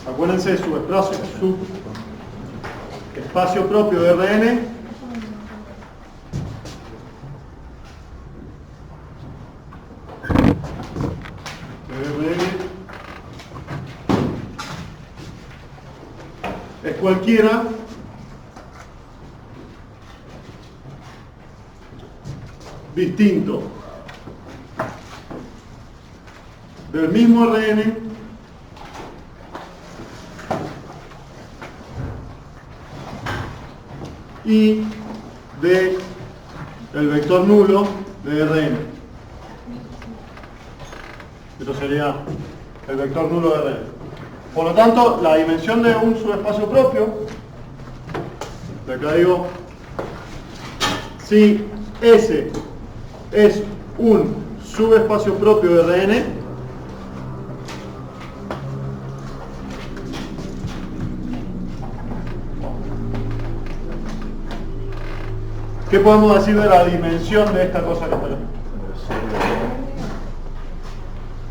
Acuérdense, su espacio propio de Rn es cualquiera distinto del mismo Rn y de el vector nulo de Rn. Esto sería el vector nulo de Rn. Por lo tanto, la dimensión de un subespacio propio, de acá digo, si S es un subespacio propio de Rn, ¿qué podemos decir de la dimensión de esta cosa que está acá?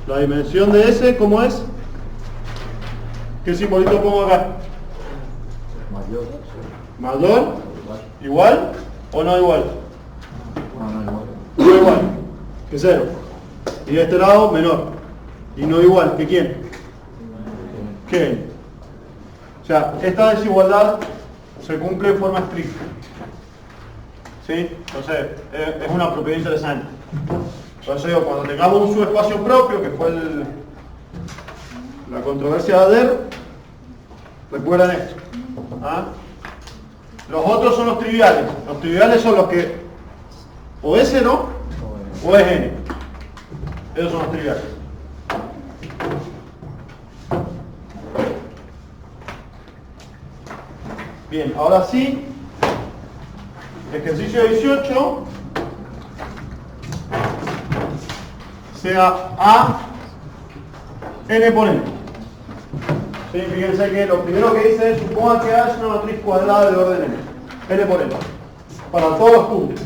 La dimensión de S, ¿cómo es? ¿Qué simbolito pongo acá? Mayor, igual o no igual. No igual, que 0. Y de este lado, menor. Y no igual, ¿que quién? Que n. O sea, esta desigualdad se cumple en forma estricta. ¿Sí? Entonces, es una propiedad interesante. Entonces digo, cuando tengamos un subespacio propio, que fue la controversia de Adair, recuerden esto. ¿Ah? Los otros son los triviales. Los triviales son los que o es no o es n. Esos son los triviales. Bien, ahora sí, ejercicio 18 sea A n por n. ¿Sí? Fíjense que lo primero que dice es suponga que A es una matriz cuadrada de orden n por n, para todos los puntos.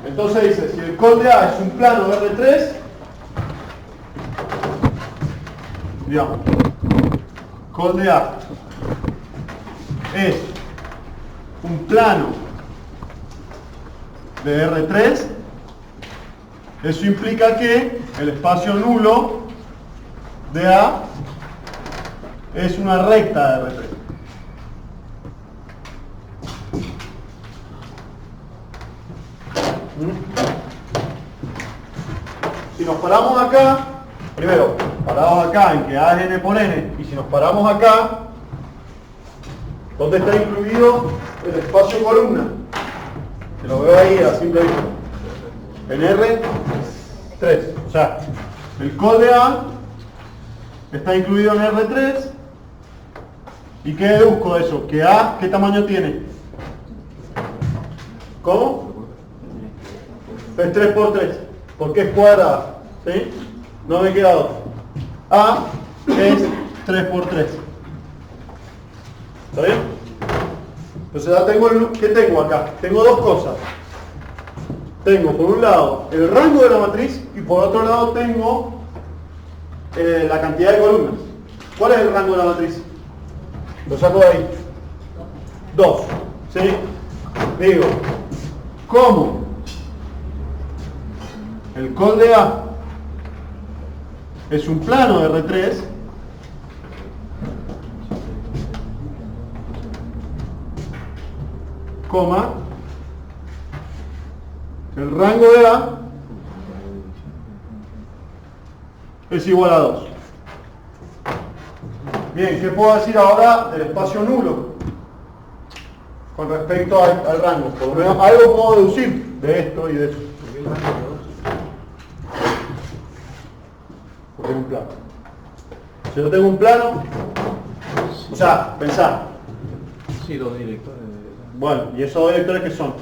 Entonces dice, si el col de A es un plano de R3, digamos, col de A es un plano de R3, eso implica que el espacio nulo de A es una recta de R3. Si nos paramos acá, primero, parados acá en que A es n por n, y si nos paramos acá, ¿dónde está incluido el espacio columna? Que lo veo ahí a simple vista. En R3. O sea, el col de A está incluido en R3. ¿Y qué deduzco de eso? Que A, ¿qué tamaño tiene? ¿Cómo? Es 3 por 3. Porque es cuadrada. ¿Sí? No me queda 2. A es 3 por 3. ¿Está bien? Entonces ya tengo ¿qué tengo acá? Tengo dos cosas. Tengo por un lado el rango de la matriz y por otro lado tengo la cantidad de columnas. ¿Cuál es el rango de la matriz? Lo saco de ahí. 2. ¿Sí? Digo, ¿cómo? El col de A es un plano de R3, coma, el rango de A es igual a 2. Bien, ¿qué puedo decir ahora del espacio nulo con respecto al rango? Por lo menos algo puedo deducir de esto y de eso. Porque es un plano. Si yo tengo un plano, o sea, pensá. Sí, dos directores. Bueno, ¿y esos dos vectores qué son?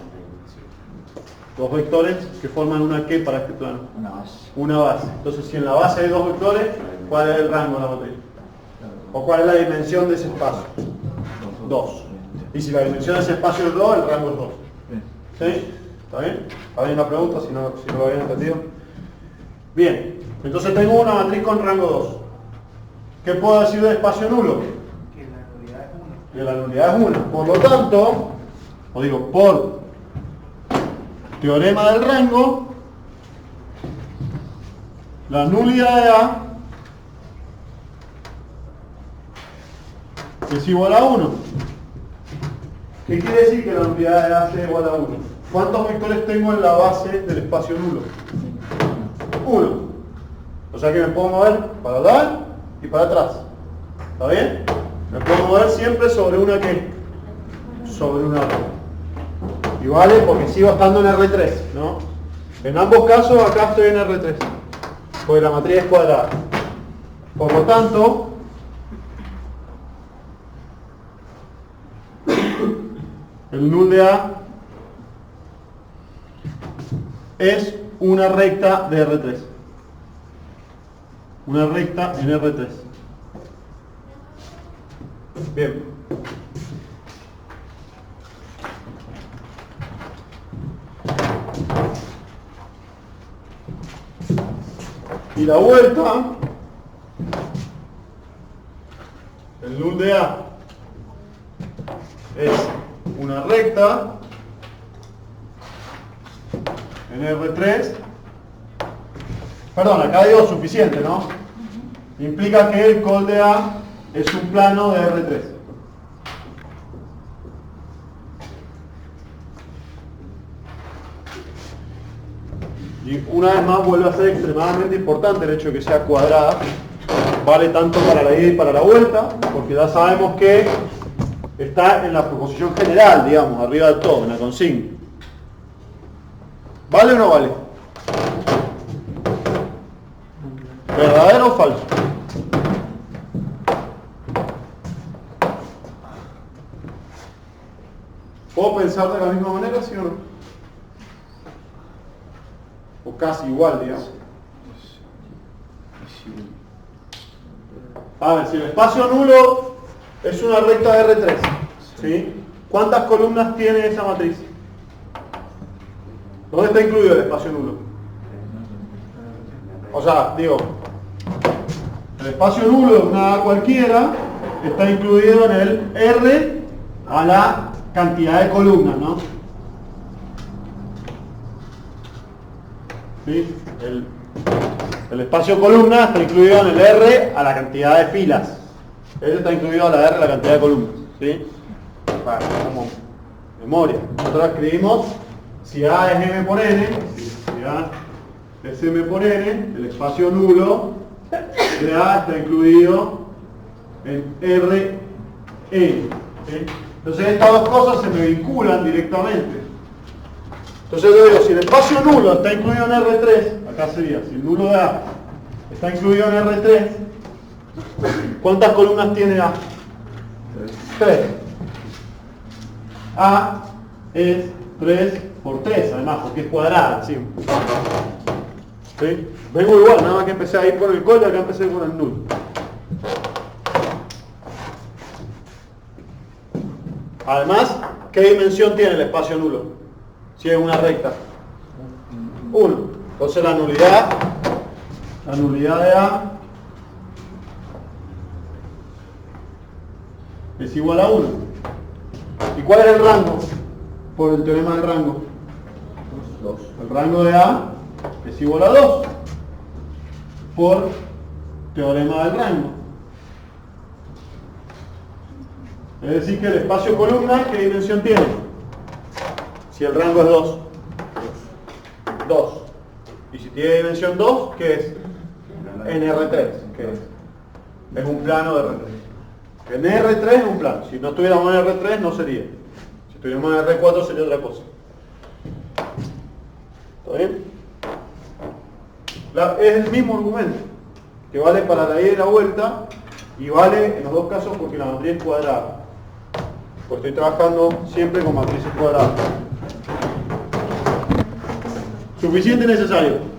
Dos vectores que forman una ¿qué para este plano? Una base. Una base. Entonces, si en la base hay dos vectores, ¿cuál es el rango de la matriz? ¿O cuál es la dimensión de ese espacio? 2. Y si la dimensión de ese espacio es 2, el rango es 2. ¿Sí? ¿Está bien? ¿Está bien la pregunta? Si no lo habían entendido. Bien. Entonces tengo una matriz con rango 2. ¿Qué puedo decir de espacio nulo? Que la nulidad es 1. Por lo tanto, o digo, por teorema del rango, la nulidad de A es igual a 1. ¿Qué quiere decir que la nulidad de A sea igual a 1? ¿Cuántos vectores tengo en la base del espacio nulo? 1. O sea que me puedo mover para allá y para atrás. ¿Está bien? Me puedo mover siempre sobre una ¿qué? Sobre una R. Y vale porque sigo estando en R3, ¿no? En ambos casos acá estoy en R3. Porque la matriz es cuadrada. Por lo tanto, el null de A es una recta de R3. Una recta en R3. Bien. Y la vuelta, el null de A es una recta en R3. Perdón, acá digo suficiente, ¿no? Implica que el col de A es un plano de R3. Y una vez más vuelve a ser extremadamente importante el hecho de que sea cuadrada. Vale tanto para la ida y para la vuelta, porque ya sabemos que está en la proposición general, digamos, arriba de todo, en la consigna. ¿Vale o no vale? ¿Verdadero o falso? ¿Puedo pensar de la misma manera, sí o no? O casi igual, digamos. A ver, si el espacio nulo es una recta de R3, ¿sí? ¿Cuántas columnas tiene esa matriz? ¿Dónde está incluido el espacio nulo? O sea, digo, el espacio nulo de una A cualquiera está incluido en el R a la cantidad de columnas, ¿no? ¿Sí? El espacio columna está incluido en el R a la cantidad de filas. Este está incluido a la R a la cantidad de columnas. ¿Sí? Para, como memoria. Nosotros escribimos, si A es M por N, si A es M por N, el espacio nulo de A está incluido en R N. ¿Sí? Entonces estas dos cosas se me vinculan directamente. Entonces yo digo, si el espacio nulo está incluido en R3, acá sería, si el nulo de A está incluido en R3, ¿cuántas columnas tiene A? 3. A es 3 por 3, además, porque es cuadrada, ¿sí? ¿Sí? Vengo igual, nada más que empecé a ir por el col y acá empecé con el nulo. Además, ¿qué dimensión tiene el espacio nulo? Si es una recta. 1. Entonces la nulidad de A es igual a 1. ¿Y cuál es el rango? Por el teorema del rango. 2. El rango de A es igual a 2. Por teorema del rango. Es decir que el espacio columna, ¿qué dimensión tiene? Si el rango es 2. 2. Y si tiene dimensión 2, ¿qué es? NR3. ¿Qué es? Es un plano de R3. En R3 es un plano. Si no estuviéramos en R3 no sería. Si estuviéramos en R4 sería otra cosa. ¿Está bien? Es el mismo argumento. Que vale para la ida y la vuelta. Y vale en los dos casos porque la matriz es cuadrada. Pues estoy trabajando siempre con matrices cuadradas. Suficiente y necesario.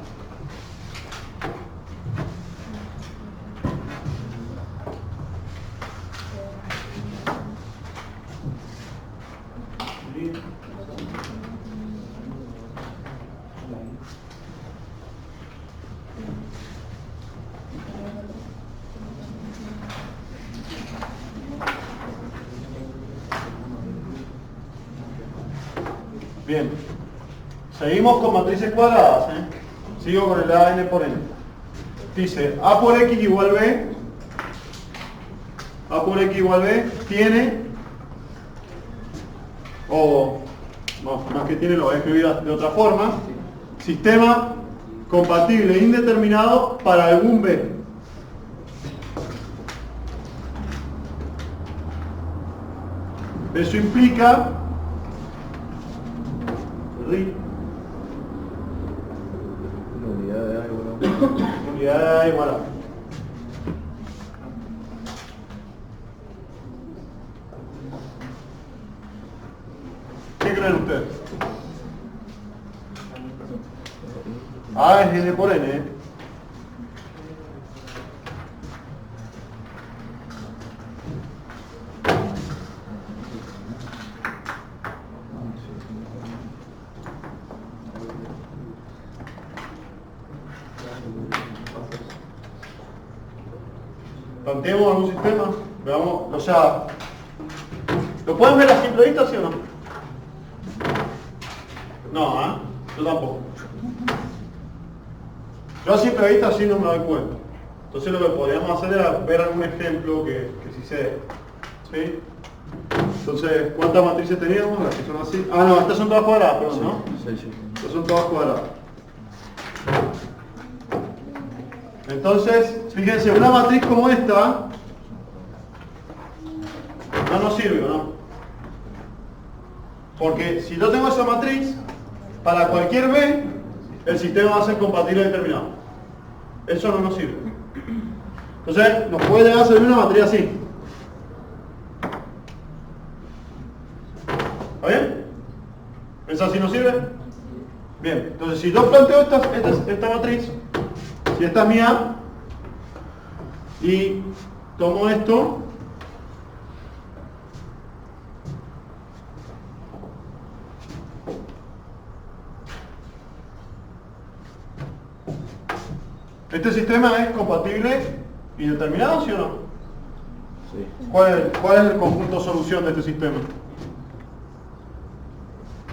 Bien. Seguimos con matrices cuadradas, ¿eh? Sigo con el AN por N. Dice A por X igual B. A por X igual B tiene, o no, más que tiene lo voy a escribir de otra forma, sistema compatible indeterminado para algún B. Eso implica Unidad de A igual a 1. unidad de A igual a. ¿Qué creen ustedes? A es N por N, ¿eh? Planteemos algún sistema, veamos, o sea, ¿lo pueden ver a simple vista, sí o no? No, ¿eh? Yo tampoco. Yo a simple vista sí no me doy cuenta. Entonces lo que podríamos hacer era ver algún ejemplo que sí se dé. ¿Sí? Entonces, ¿cuántas matrices teníamos? Las que son así. Ah, no, estas son todas cuadradas, perdón, ¿no? Sí. Estas son todas cuadradas. Entonces, fíjense, una matriz como esta no nos sirve, ¿no? Porque si yo tengo esa matriz, para cualquier B, el sistema va a ser compatible determinado. Eso no nos sirve. Entonces, nos puede llegar a servir una matriz así. ¿Está bien? ¿Esa sí nos sirve? Bien, entonces si yo planteo esta matriz, si esta es mi A, y tomo esto, ¿este sistema es compatible y determinado, sí o no? Sí. ¿Cuál es el conjunto solución de este sistema?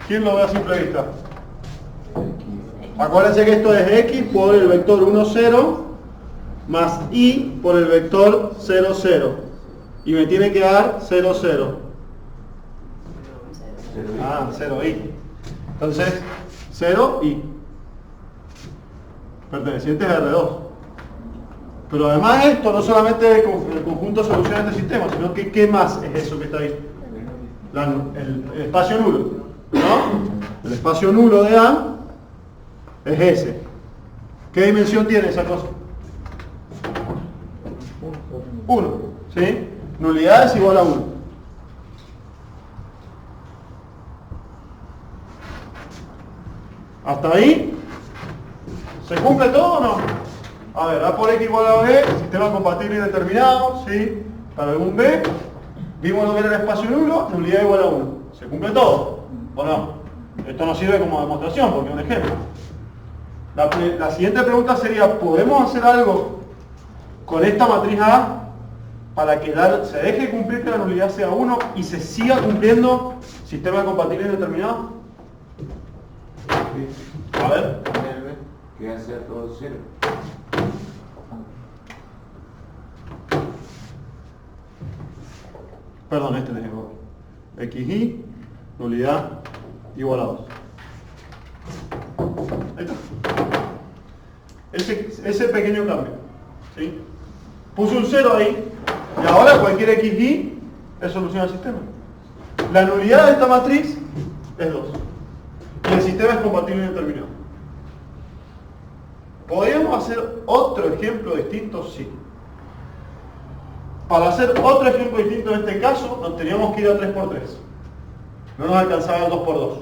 ¿Quién lo ve a simple vista? Acuérdense que esto es X por el vector 1, 0 más Y por el vector 0, 0. Y me tiene que dar 0, 0. Ah, 0Y. Entonces, 0Y. Pertenecientes a R2. Pero además esto no solamente el conjunto de soluciones de este sistema, sino que ¿qué más es eso que está ahí? El espacio nulo, ¿no? El espacio nulo de A es ese. ¿Qué dimensión tiene esa cosa? 1, ¿sí? Nulidad es igual a 1. ¿Hasta ahí? ¿Se cumple todo o no? A ver, A por X igual a B, sistema compatible y determinado, ¿sí? Para algún B, vimos lo que era el espacio nulo, nulidad igual a 1. ¿Se cumple todo? ¿O no? Esto nos sirve como demostración, porque es un ejemplo. La siguiente pregunta sería, ¿podemos hacer algo con esta matriz A para que se deje cumplir que la nulidad sea 1 y se siga cumpliendo sistema compatible y determinado? A ver. Que hacer todo 0. Perdón, este tengo XY, nulidad igual a 2. Ahí está. Ese pequeño cambio, ¿sí? Puse un 0 ahí y ahora cualquier XY es solución al sistema. La nulidad de esta matriz es 2 y el sistema es compatible y determinado. ¿Podríamos hacer otro ejemplo distinto? Sí. Para hacer otro ejemplo distinto en este caso, nos teníamos que ir a 3×3. No nos alcanzaba el 2×2.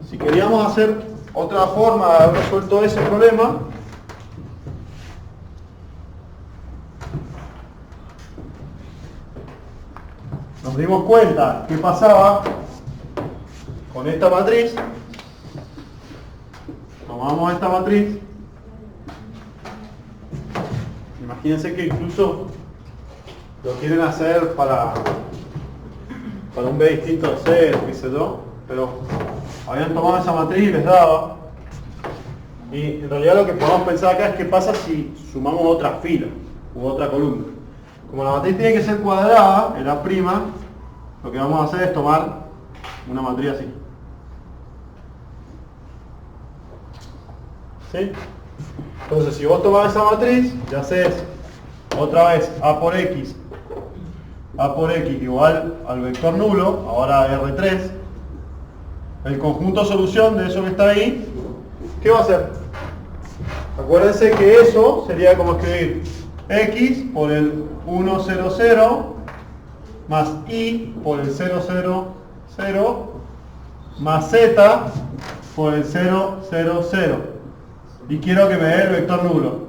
Si queríamos hacer otra forma de haber resuelto ese problema, nos dimos cuenta qué pasaba con esta matriz. Tomamos esta matriz. Imagínense que incluso lo quieren hacer para un B distinto a 0, qué sé yo, pero habían tomado esa matriz y les daba. Y en realidad lo que podemos pensar acá es qué pasa si sumamos otra fila u otra columna. Como la matriz tiene que ser cuadrada, en la prima, lo que vamos a hacer es tomar una matriz así. ¿Sí? Entonces, si vos tomás esa matriz, ya haces otra vez A por X igual al vector nulo, ahora R3. El conjunto solución de eso que está ahí, ¿qué va a hacer? Acuérdense que eso sería como escribir X por el 1, 0, 0 más Y por el 0, 0, 0 más Z por el 0, 0, 0. Y quiero que me dé el vector nulo.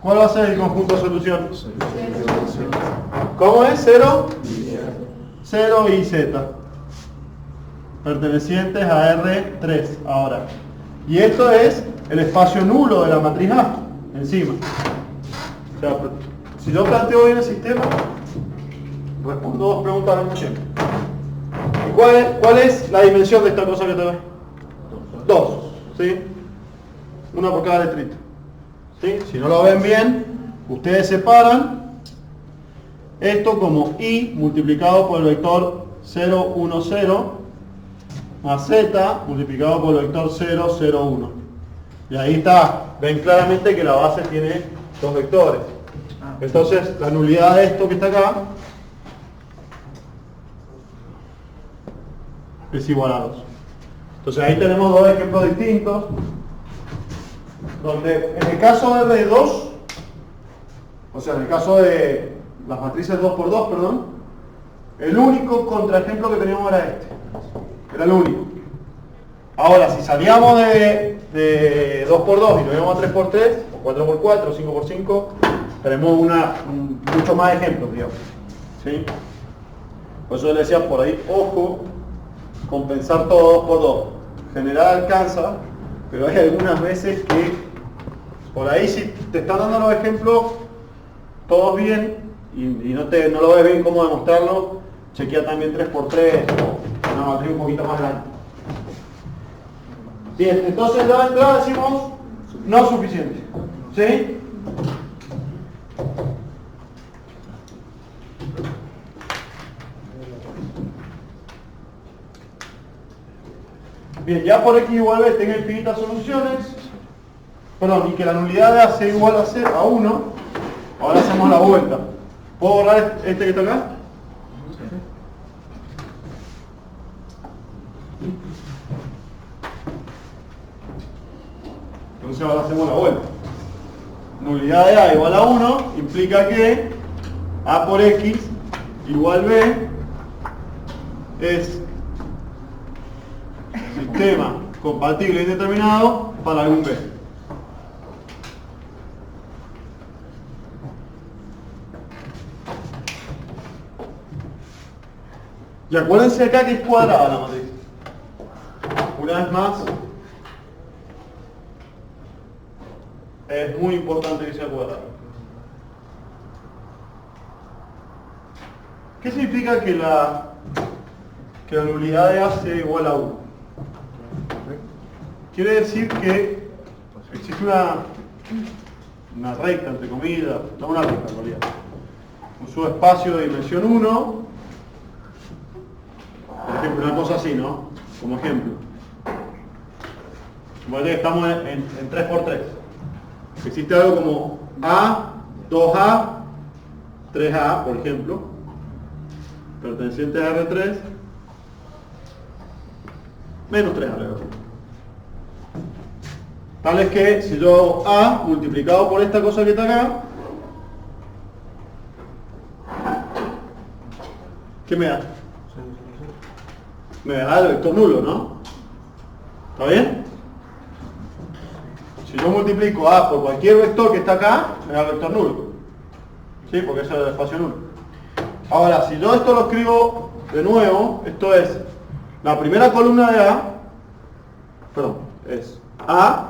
¿Cuál va a ser el conjunto solución? ¿Cómo es? 0, 0 y Z. Pertenecientes a R3 ahora. Y esto es el espacio nulo de la matriz A, encima. O sea, si yo planteo bien el sistema, respondo dos preguntas al mismo tiempo. ¿Y cuál es la dimensión de esta cosa que te ve? 2, ¿sí? Una por cada letrita. ¿Sí? Si no lo ven bien, ustedes separan esto como I multiplicado por el vector 0, 1, 0 más Z multiplicado por el vector 0, 0, 1. Y ahí está. Ven claramente que la base tiene dos vectores. Entonces, la nulidad de esto que está acá es igual a 2. Entonces ahí tenemos dos ejemplos distintos, donde en el caso de R2, o sea, en el caso de las matrices 2×2, perdón, el único contraejemplo que teníamos era este. Era el único. Ahora, si salíamos de 2×2 y nos íbamos a 3×3, o 4×4, o 5×5, tenemos mucho más ejemplos, digamos. ¿Sí? Por eso le decía por ahí, ojo, compensar todo 2×2. En general alcanza, pero hay algunas veces que por ahí si te están dando los ejemplos todos bien y no lo ves bien cómo demostrarlo, chequea también 3×3 o una matriz un poquito más grande. Bien, entonces ya de entrada decimos no suficiente. ¿Sí? Bien, ya por X igual B tenga infinitas soluciones, perdón, y que la nulidad de A sea igual a 1, ahora hacemos la vuelta. ¿Puedo borrar este que está acá? Entonces ahora hacemos la vuelta. Nulidad de A igual a 1 implica que A por X igual B es sistema compatible e indeterminado para algún B. Y acuérdense acá que es cuadrada la matriz. Una vez más, es muy importante que sea cuadrada. ¿Qué significa que la nulidad de A sea igual a 1? Quiere decir que existe una recta, entre comillas, no una recta en realidad, un subespacio de dimensión 1, por ejemplo, una cosa así, ¿no? Como ejemplo. Suponete que estamos en 3×3. Existe algo como A, 2A, 3A, por ejemplo, perteneciente a R3, menos 3A. Tal es que si yo hago A multiplicado por esta cosa que está acá, ¿qué me da? Me da el vector nulo, ¿no? ¿Está bien? Si yo multiplico A por cualquier vector que está acá, me da el vector nulo. ¿Sí? Porque eso es el espacio nulo. Ahora, si yo esto lo escribo de nuevo, esto es la primera columna de A, perdón, es A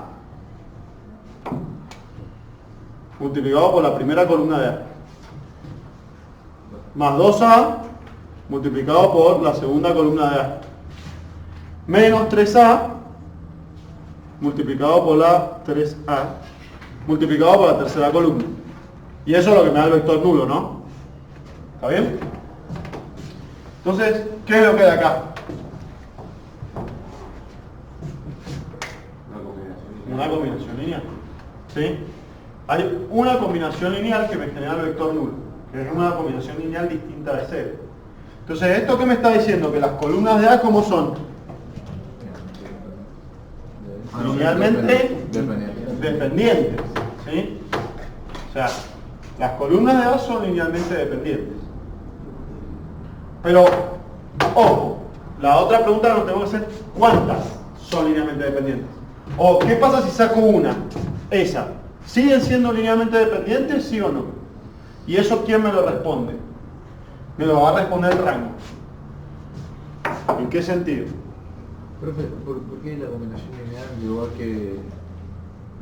multiplicado por la primera columna de A, más 2A multiplicado por la segunda columna de A, menos 3A multiplicado por la 3A multiplicado por la tercera columna. Y eso es lo que me da el vector nulo, ¿no? ¿Está bien? Entonces, ¿qué es lo que hay acá? Una combinación lineal. ¿Sí? Hay una combinación lineal que me genera el vector nulo, que es una combinación lineal distinta de 0. Entonces, ¿esto qué me está diciendo? Que las columnas de A, ¿cómo son? Linealmente dependientes. ¿Sí? O sea, las columnas de A son linealmente dependientes. Pero, ojo, la otra pregunta que nos tenemos que hacer, ¿cuántas son linealmente dependientes? O, ¿qué pasa si saco una? Esa. ¿Siguen siendo linealmente dependientes, sí o no? ¿Y eso quién me lo responde? Me lo va a responder el rango. ¿En qué sentido? Profe, ¿por qué la combinación lineal en lugar que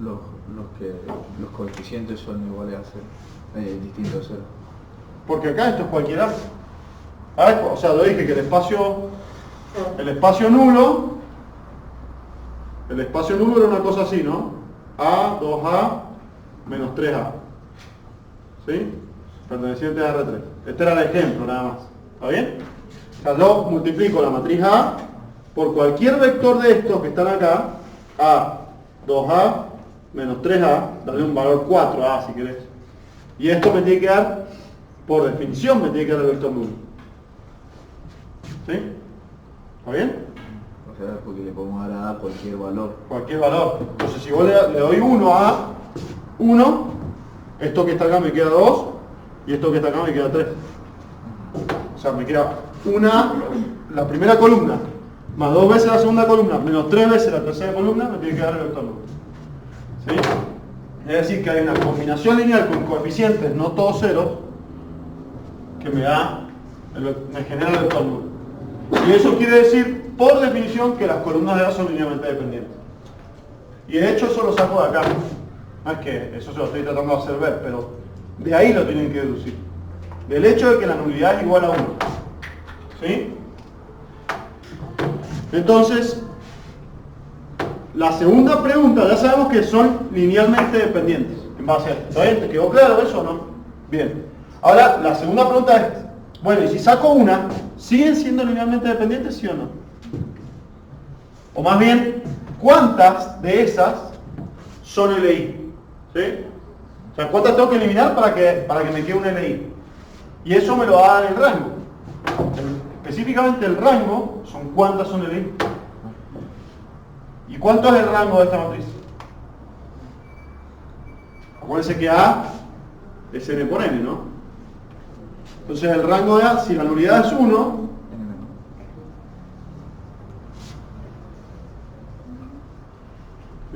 los coeficientes son iguales a 0, distintos a 0? Porque acá esto es cualquier A. O sea, lo dije que el espacio nulo era una cosa así, ¿no? A, 2A, menos 3A. ¿Sí? Perteneciente a R3. Este era el ejemplo, nada más. ¿Está bien? O sea, yo multiplico la matriz A por cualquier vector de estos que están acá. A, 2A, menos 3A. Dale un valor 4A si querés. Y esto me tiene que dar, por definición, me tiene que dar el vector nulo. ¿Sí? ¿Está bien? O sea, porque le podemos dar a cualquier valor. Cualquier valor. Entonces, si vos le doy 1 a 1, esto que está acá me queda 2 y esto que está acá me queda 3. O sea, me queda la primera columna, más 2 veces la segunda columna, menos 3 veces la tercera columna, me tiene que dar el vector nulo. ¿Sí? Es decir, que hay una combinación lineal con coeficientes, no todos ceros, que me genera el vector nulo. Y eso quiere decir, por definición, que las columnas de A son linealmente dependientes. Y de hecho eso lo saco de acá. No es que eso se lo estoy tratando de hacer ver, pero de ahí lo tienen que deducir. Del hecho de que la nulidad es igual a 1. ¿Sí? Entonces, la segunda pregunta, ya sabemos que son linealmente dependientes. En base a esto. ¿Está bien? ¿Te quedó claro eso o no? Bien. Ahora, la segunda pregunta es, bueno, y si saco una, ¿siguen siendo linealmente dependientes, sí o no? O más bien, ¿cuántas de esas son LI? ¿Sí? O sea, ¿cuántas tengo que eliminar para que me quede un LI? Y eso me lo va a dar el rango. Específicamente el rango son cuántas son LI. ¿Y cuánto es el rango de esta matriz? Acuérdense que A es N por N, ¿no? Entonces el rango de A, si la nulidad es 1,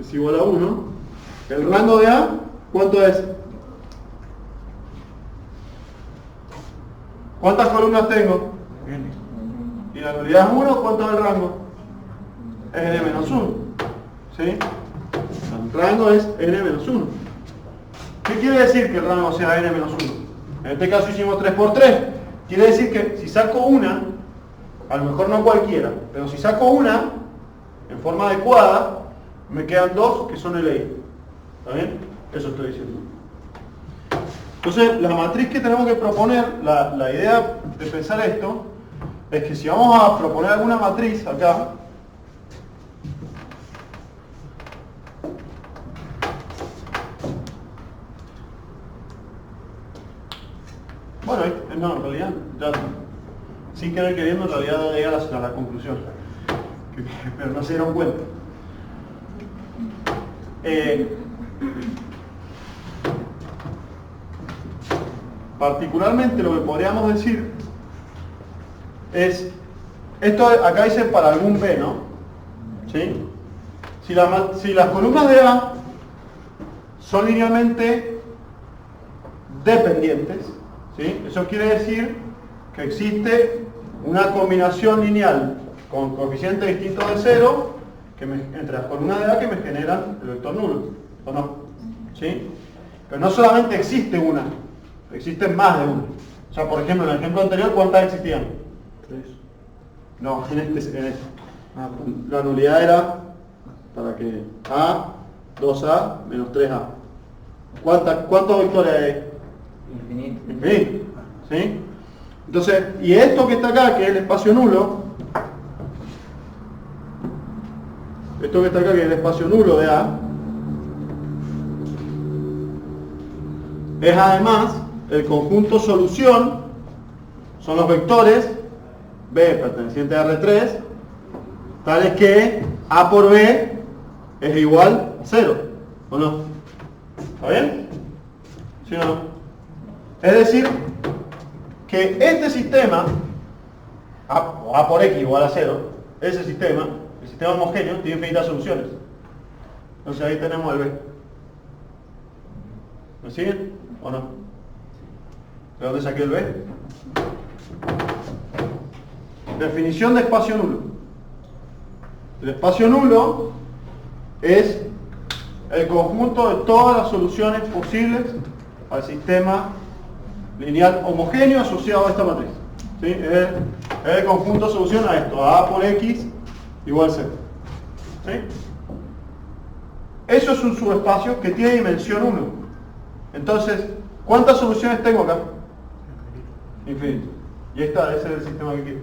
es igual a 1, el rango de A, ¿cuánto es? ¿Cuántas columnas tengo? N. Y la nulidad es 1, ¿cuánto es el rango? Es N menos 1. ¿Sí? El rango es N menos 1. ¿Qué quiere decir que el rango sea N menos 1? En este caso hicimos 3 por 3. Quiere decir que si saco una, a lo mejor no cualquiera, pero si saco una, en forma adecuada, me quedan 2 que son LI. ¿Está bien? Eso estoy diciendo. Entonces, la matriz que tenemos que proponer, la idea de pensar esto, es que si vamos a proponer alguna matriz acá, bueno, no, en realidad, ya, sin querer queriendo, en realidad llega a la conclusión, pero no se dieron cuenta. Particularmente lo que podríamos decir es, esto acá dice para algún B, ¿no? ¿Sí? Si las columnas de A son linealmente dependientes, ¿sí? Eso quiere decir que existe una combinación lineal con coeficientes distintos de 0 entre las columnas de A que me generan el vector nulo, ¿o no? ¿Sí? Pero no solamente existe una, existen más de una. O sea, por ejemplo, en el ejemplo anterior, ¿cuántas existían? 3. No, en este. La nulidad era para que A, 2A, menos 3A. ¿Cuántos vectores hay? Infinito. Infinito. ¿Sí? Entonces, y esto que está acá, que es el espacio nulo, esto que está acá, que es el espacio nulo de A, es además el conjunto solución, son los vectores B pertenecientes a R3, tales que A por B es igual a 0, ¿o no? ¿Está bien? ¿Sí o no? Es decir, que este sistema, A por X igual a 0, ese sistema, el sistema homogéneo, tiene infinitas soluciones. Entonces ahí tenemos el B. ¿Me siguen o no? ¿De dónde saqué el B? Definición de espacio nulo. El espacio nulo es el conjunto de todas las soluciones posibles al sistema lineal homogéneo asociado a esta matriz. ¿Sí? Es el conjunto de solución a esto, a por X igual 0. ¿Sí? Eso es un subespacio que tiene dimensión 1. Entonces, ¿cuántas soluciones tengo acá? Infinito. Y ahí está, ese es el sistema que quiero.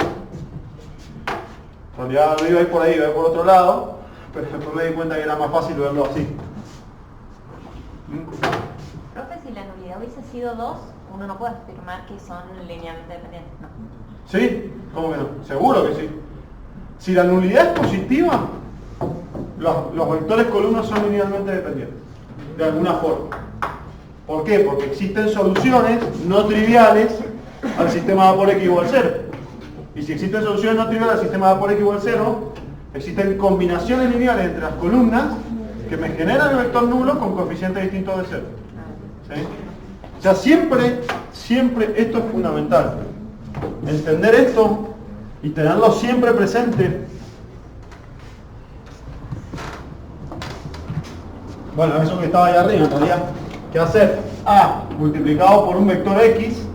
En realidad no iba a ir por ahí, iba a ir por otro lado, pero después me di cuenta que era más fácil verlo así. Profe, si la nulidad hubiese sido 2, uno no puede afirmar que son linealmente dependientes, ¿no? ¿Sí? ¿Cómo que no? Seguro que sí. Si la nulidad es positiva, los vectores columnas son linealmente dependientes, de alguna forma. ¿Por qué? Porque existen soluciones no triviales al sistema A por X igual 0. Y si existen soluciones no triviales al sistema A por X igual 0, existen combinaciones lineales entre las columnas que me generan el vector nulo con coeficientes distintos de 0. ¿Sí? O sea, siempre esto es fundamental. Entender esto y tenerlo siempre presente. Bueno, eso que estaba ahí arriba, en realidad, ¿qué hacer? A multiplicado por un vector X,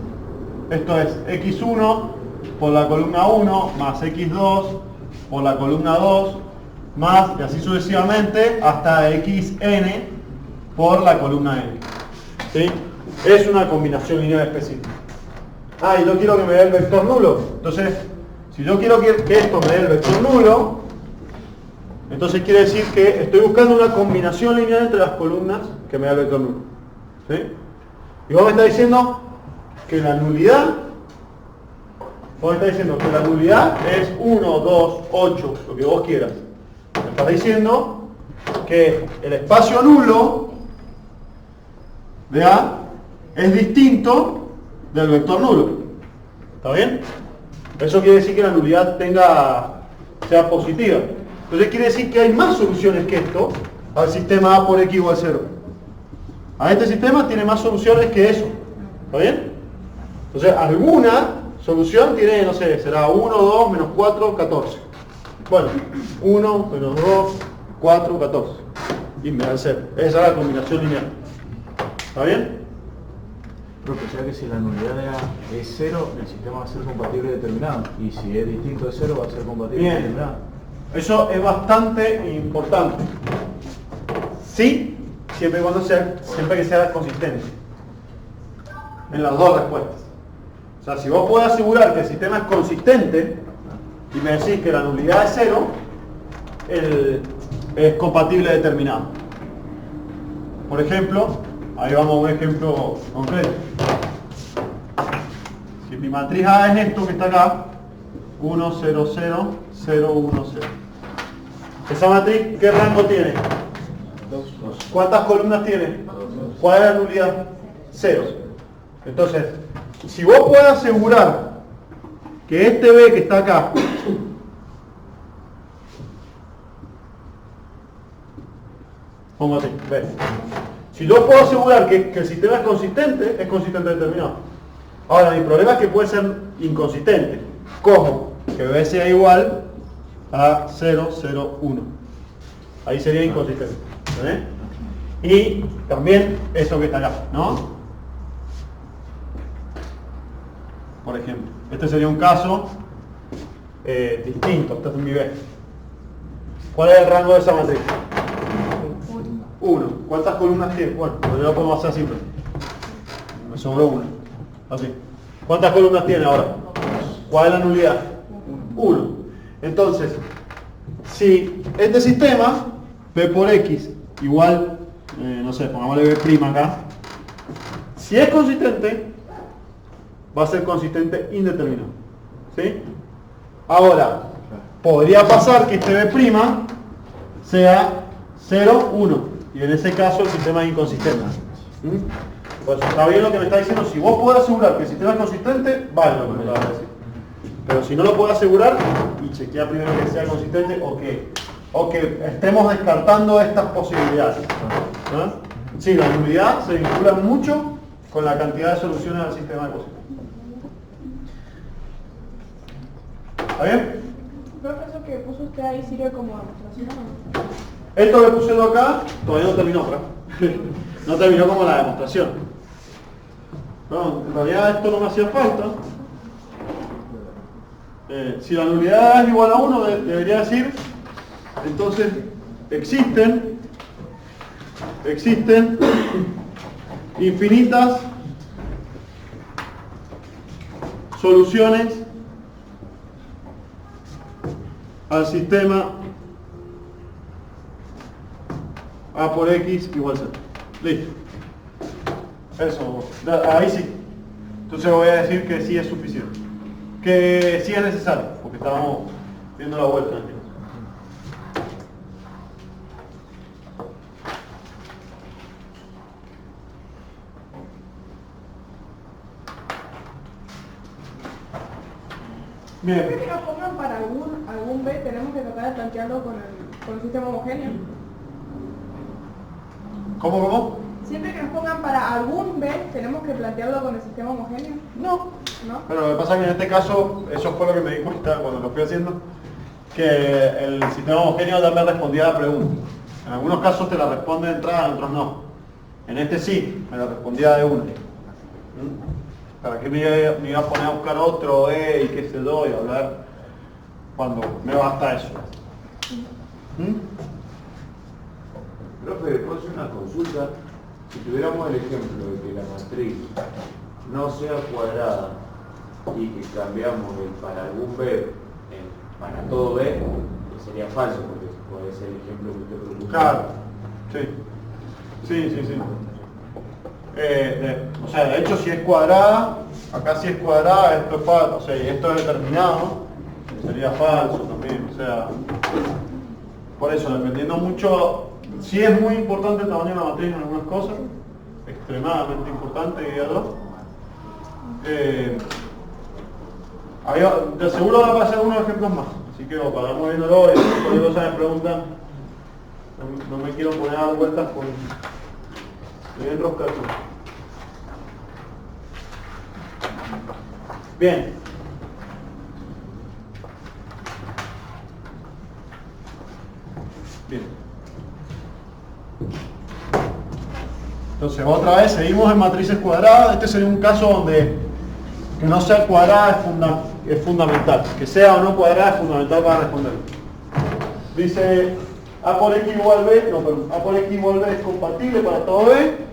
esto es X1 por la columna 1 más X2 por la columna 2 más, y así sucesivamente, hasta XN por la columna N. ¿Sí? Es una combinación lineal específica. Y yo quiero que me dé el vector nulo. Entonces, si yo quiero que esto me dé el vector nulo, entonces quiere decir que estoy buscando una combinación lineal entre las columnas que me da el vector nulo. ¿Sí? Y vos me estás diciendo que la nulidad, es 1, 2, 8, lo que vos quieras. Me estás diciendo que el espacio nulo de A es distinto del vector nulo. ¿Está bien? Eso quiere decir que la nulidad sea positiva. Entonces quiere decir que hay más soluciones que esto al sistema A por X igual 0. A este sistema tiene más soluciones que eso. ¿Está bien? Entonces alguna solución tiene, no sé, será 1, 2, menos 4, 14. Bueno, 1, menos 2, 4, 14. Y me da el 0. Esa es la combinación lineal. ¿Está bien? Profe, o sea que si la nulidad de A es 0, el sistema va a ser compatible determinado. Y si es distinto de 0, va a ser compatible Bien. determinado. Eso es bastante importante. Sí, siempre que sea consistente. En las dos respuestas. O sea, si vos podés asegurar que el sistema es consistente y me decís que la nulidad es 0, es compatible determinado. Por ejemplo, ahí vamos a un ejemplo concreto. Si mi matriz A es esto que está acá, 1, 0, 0, 0, 1, 0. ¿Esa matriz qué rango tiene? 2. ¿Cuántas columnas tiene? ¿Cuál es la nulidad? 0. Entonces, si vos podés asegurar que este B que está acá pongo así, B. Si yo puedo asegurar que el sistema es consistente determinado. Ahora, mi problema es que puede ser inconsistente. ¿Cómo? Que B sea igual a 0, 0, 1. Ahí sería inconsistente. ¿Eh? Y también esto que está acá, ¿no? Por ejemplo, este sería un caso distinto, este es mi B. ¿Cuál es el rango de esa matriz? 1. ¿Cuántas columnas tiene? Bueno, pues ya lo podemos hacer simple. Me sobró 1. Así. ¿Cuántas columnas tiene ahora? ¿Cuál es la nulidad? 1. Entonces, si este sistema, P por X igual, no sé, pongámosle B' acá, si es consistente, va a ser consistente indeterminado. ¿Sí? Ahora, podría pasar que este B' sea 0, 1. Y en ese caso el sistema es inconsistente. Pues está bien lo que me está diciendo. Si vos podés asegurar que el sistema es consistente, vale lo que me vas a decir. Pero si no lo puedo asegurar, y chequea primero que sea consistente o que estemos descartando estas posibilidades. ¿No? Sí, la nulidad se vincula mucho con la cantidad de soluciones al sistema de cosas. ¿Está bien? Creo que eso que puso usted ahí sirve como demostración. Esto que puse yo acá todavía no terminó, ¿verdad? No terminó como la demostración. No, en realidad esto no me hacía falta. Si la nulidad es igual a 1, debería decir, entonces existen infinitas soluciones al sistema A por X igual a 0. Listo. Eso, ahí sí. Entonces voy a decir que sí es suficiente. Que sí es necesario, porque estábamos viendo la vuelta. Bien. Siempre que nos pongan para algún B, tenemos que tratar de plantearlo con el sistema homogéneo. ¿Cómo? Siempre que nos pongan para algún B, tenemos que plantearlo con el sistema homogéneo. No. ¿No? Pero lo que pasa es que en este caso, eso fue lo que me di cuenta cuando lo fui haciendo, que el sistema homogéneo también respondía a la pregunta. En algunos casos te la responde de entrada, en otros no. En este sí, me la respondía de una. ¿Para qué me iba a poner a buscar otro y qué sé yo y hablar cuando me basta eso? Profe, después una consulta. Si tuviéramos el ejemplo de que la matriz no sea cuadrada y que cambiamos el para algún B en para todo B, que sería falso, porque puede ser el ejemplo que usted propuso. Claro, sí. O sea, de hecho si es cuadrada, acá si es cuadrada, esto es falso, o sea, y esto es determinado, sería falso también, o sea, por eso, dependiendo mucho, sí es muy importante el tamaño de la matriz en algunas cosas, extremadamente importante, diría yo. De seguro van a pasar unos ejemplos más, así que para darnos viéndolo y cualquier cosa me preguntan, no me quiero poner a dar vueltas con bien roscado. Bien. Entonces otra vez seguimos en matrices cuadradas. Este sería un caso donde que no sea cuadrada es fundamental. Que sea o no cuadrada es fundamental para responder. Dice A por X igual B, no, perdón, A por X igual B es compatible para todo B.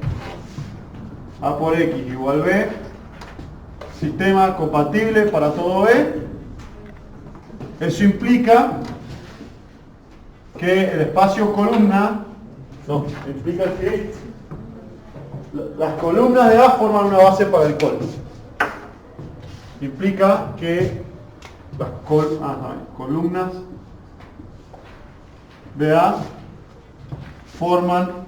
A por X igual B, sistema compatible para todo B. Eso implica que el espacio columna, no, implica que las columnas de A forman una base para el col. Implica que las columnas de A forman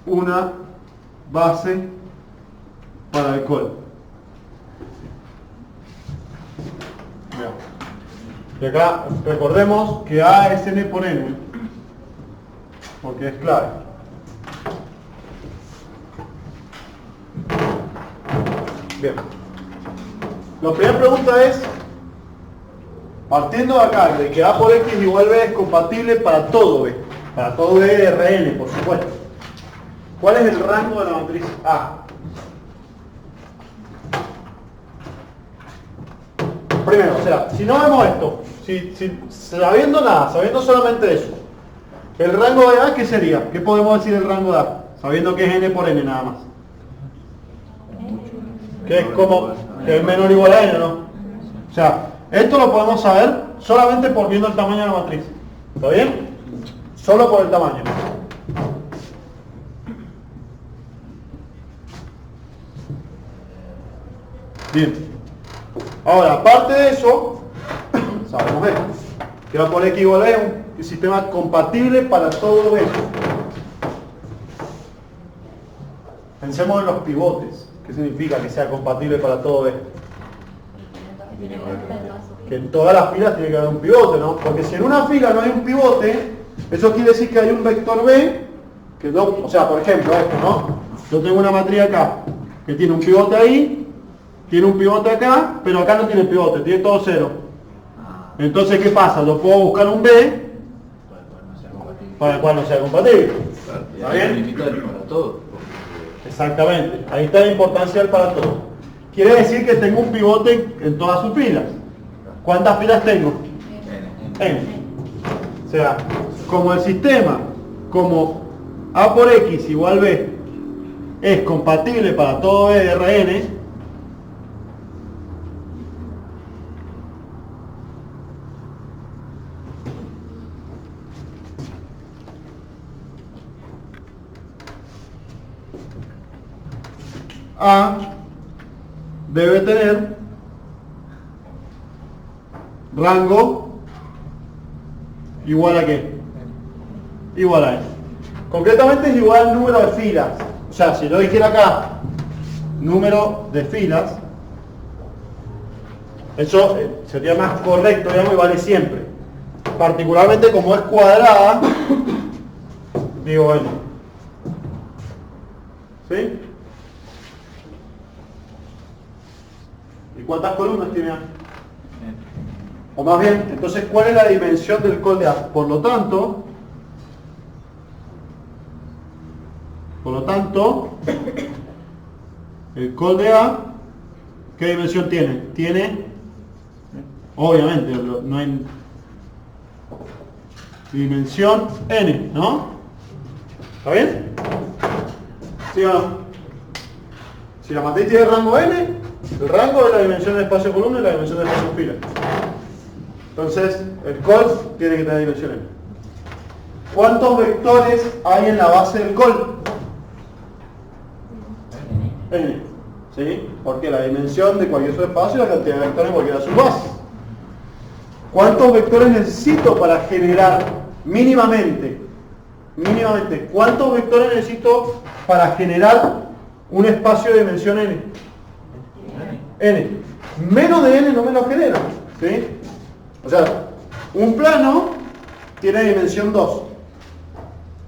una base para el col. Y acá recordemos que A es n por n, porque es clave. Bien. La primera pregunta es, partiendo de acá, de que A por X igual B es compatible para todo B de Rn, por supuesto. ¿Cuál es el rango de la matriz A? Primero, o sea, si no vemos esto, Sabiendo nada, sabiendo solamente eso. El rango de A, ¿qué sería? ¿Qué podemos decir del rango de A? Sabiendo que es n por n nada más. Que es como que es menor o igual a n, ¿no? O sea, esto lo podemos saber solamente por viendo el tamaño de la matriz. ¿Está bien? Solo por el tamaño. Bien. Ahora, aparte de eso, sabemos esto. Que va por X igual a un sistema compatible para todo eso. Pensemos en los pivotes. ¿Qué significa que sea compatible para todo esto? Que en todas las filas tiene que haber un pivote, ¿no? Porque si en una fila no hay un pivote, eso quiere decir que hay un vector B, que no, o sea, por ejemplo, esto, ¿no? Yo tengo una matriz acá, que tiene un pivote ahí, tiene un pivote acá, pero acá no tiene pivote, tiene todo cero. Entonces, ¿qué pasa? Yo puedo buscar un B para el cual no sea compatible. ¿Está bien? Para todo. Exactamente. Ahí está la importancia del para todo. Quiere decir que tengo un pivote en todas sus filas. ¿Cuántas filas tengo? N. O sea, como el sistema, como A por X igual B, es compatible para todo B de Rn, A debe tener rango igual a qué? Igual a N. Concretamente es igual al número de filas. O sea, si yo dijera acá número de filas, eso sería más correcto, digamos, y vale siempre. Particularmente como es cuadrada, digo N. ¿Sí? ¿Y cuántas columnas tiene A? O más bien, entonces, ¿cuál es la dimensión del col de A? Por lo tanto, el col de A, ¿qué dimensión tiene? Tiene, obviamente, no hay dimensión n, ¿no? ¿Está bien? ¿Sí o no? Si la matriz tiene rango n, el rango es la dimensión del espacio de columna y la dimensión del espacio de fila. Entonces, el col tiene que tener dimensión n. ¿Cuántos vectores hay en la base del col? N. ¿Sí? Porque la dimensión de cualquier subespacio es la cantidad de vectores en cualquiera de sus bases. ¿Cuántos vectores necesito para generar mínimamente, cuántos vectores necesito para generar un espacio de dimensión n? N. Menos de n no me lo genera. ¿Sí? O sea, un plano tiene dimensión 2.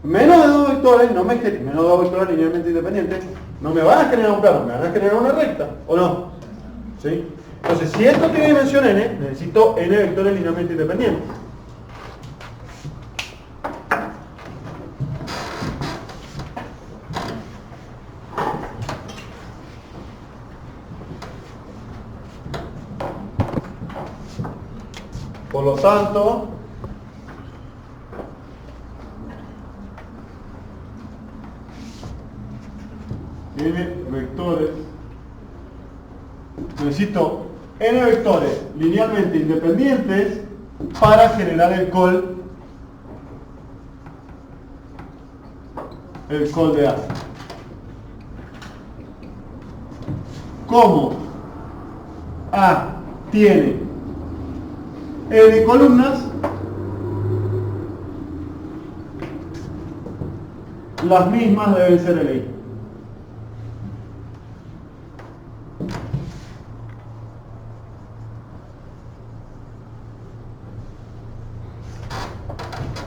Menos de 2 vectores, menos de 2 vectores linealmente independientes, no me van a generar un plano, me van a generar una recta, ¿o no? ¿Sí? Entonces, si esto tiene dimensión n, necesito n vectores linealmente independientes. Por lo tanto, n vectores, necesito n vectores linealmente independientes para generar el col de A. Como A tiene n columnas, las mismas deben ser el I.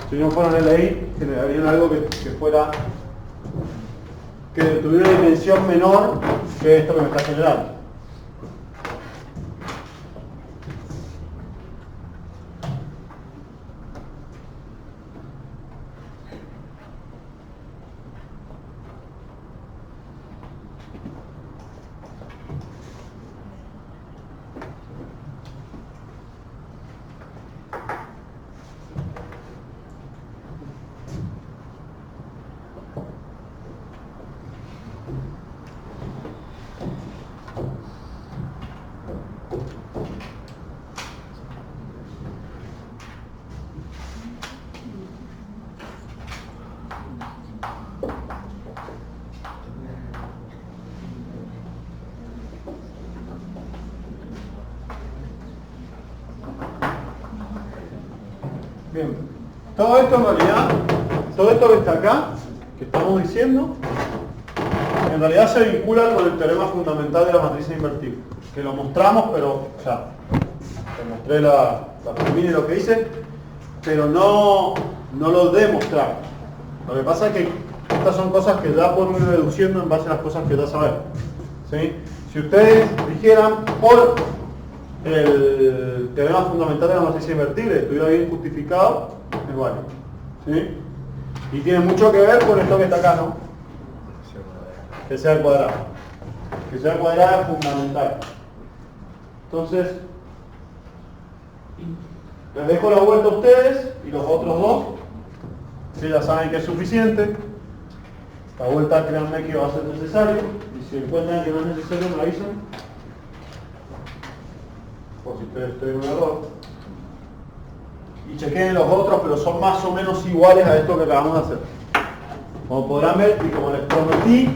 Si no fueran LI, generarían algo que tuviera una dimensión menor que esto que me está generando. Bien. Todo esto en realidad, todo esto que está acá, que estamos diciendo, en realidad se vincula con el teorema fundamental de la matriz invertible, que lo mostramos, pero ya, te mostré la premisa y lo que dice, pero no lo demostramos. Lo que pasa es que estas son cosas que ya podemos ir deduciendo en base a las cosas que ya sabemos. ¿Sí? Si ustedes dijeran por el teorema fundamental de la matriz invertible, estuviera bien justificado, es válido. ¿Sí? Y tiene mucho que ver con esto que está acá, ¿no? Que sea el cuadrado. Que sea el cuadrado es fundamental. Entonces, les dejo la vuelta a ustedes y los otros dos, que ya saben que es suficiente. La vuelta créanme que va a ser necesario. Y si encuentran que no es necesario, me avisan. Por si ustedes estoy en un error. Y chequen los otros, pero son más o menos iguales a esto que acabamos de hacer. Como podrán ver, y como les prometí,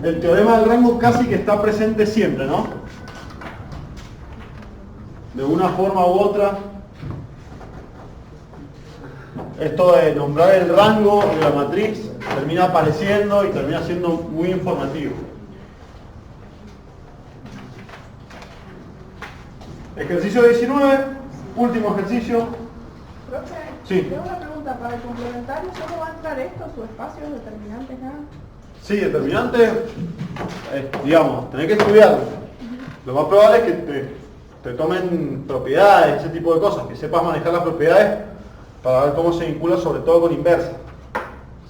el teorema del rango casi que está presente siempre, ¿no? De una forma u otra. Esto de nombrar el rango de la matriz termina apareciendo y termina siendo muy informativo. Ejercicio 19, último ejercicio. Profe, Sí. tengo una pregunta. Para el complementario, ¿solo va a entrar esto, su espacio, determinantes, nada? Sí, determinante, digamos, tenés que estudiarlo. Lo más probable es que te tomen propiedades, ese tipo de cosas, que sepas manejar las propiedades para ver cómo se vincula sobre todo con inversa.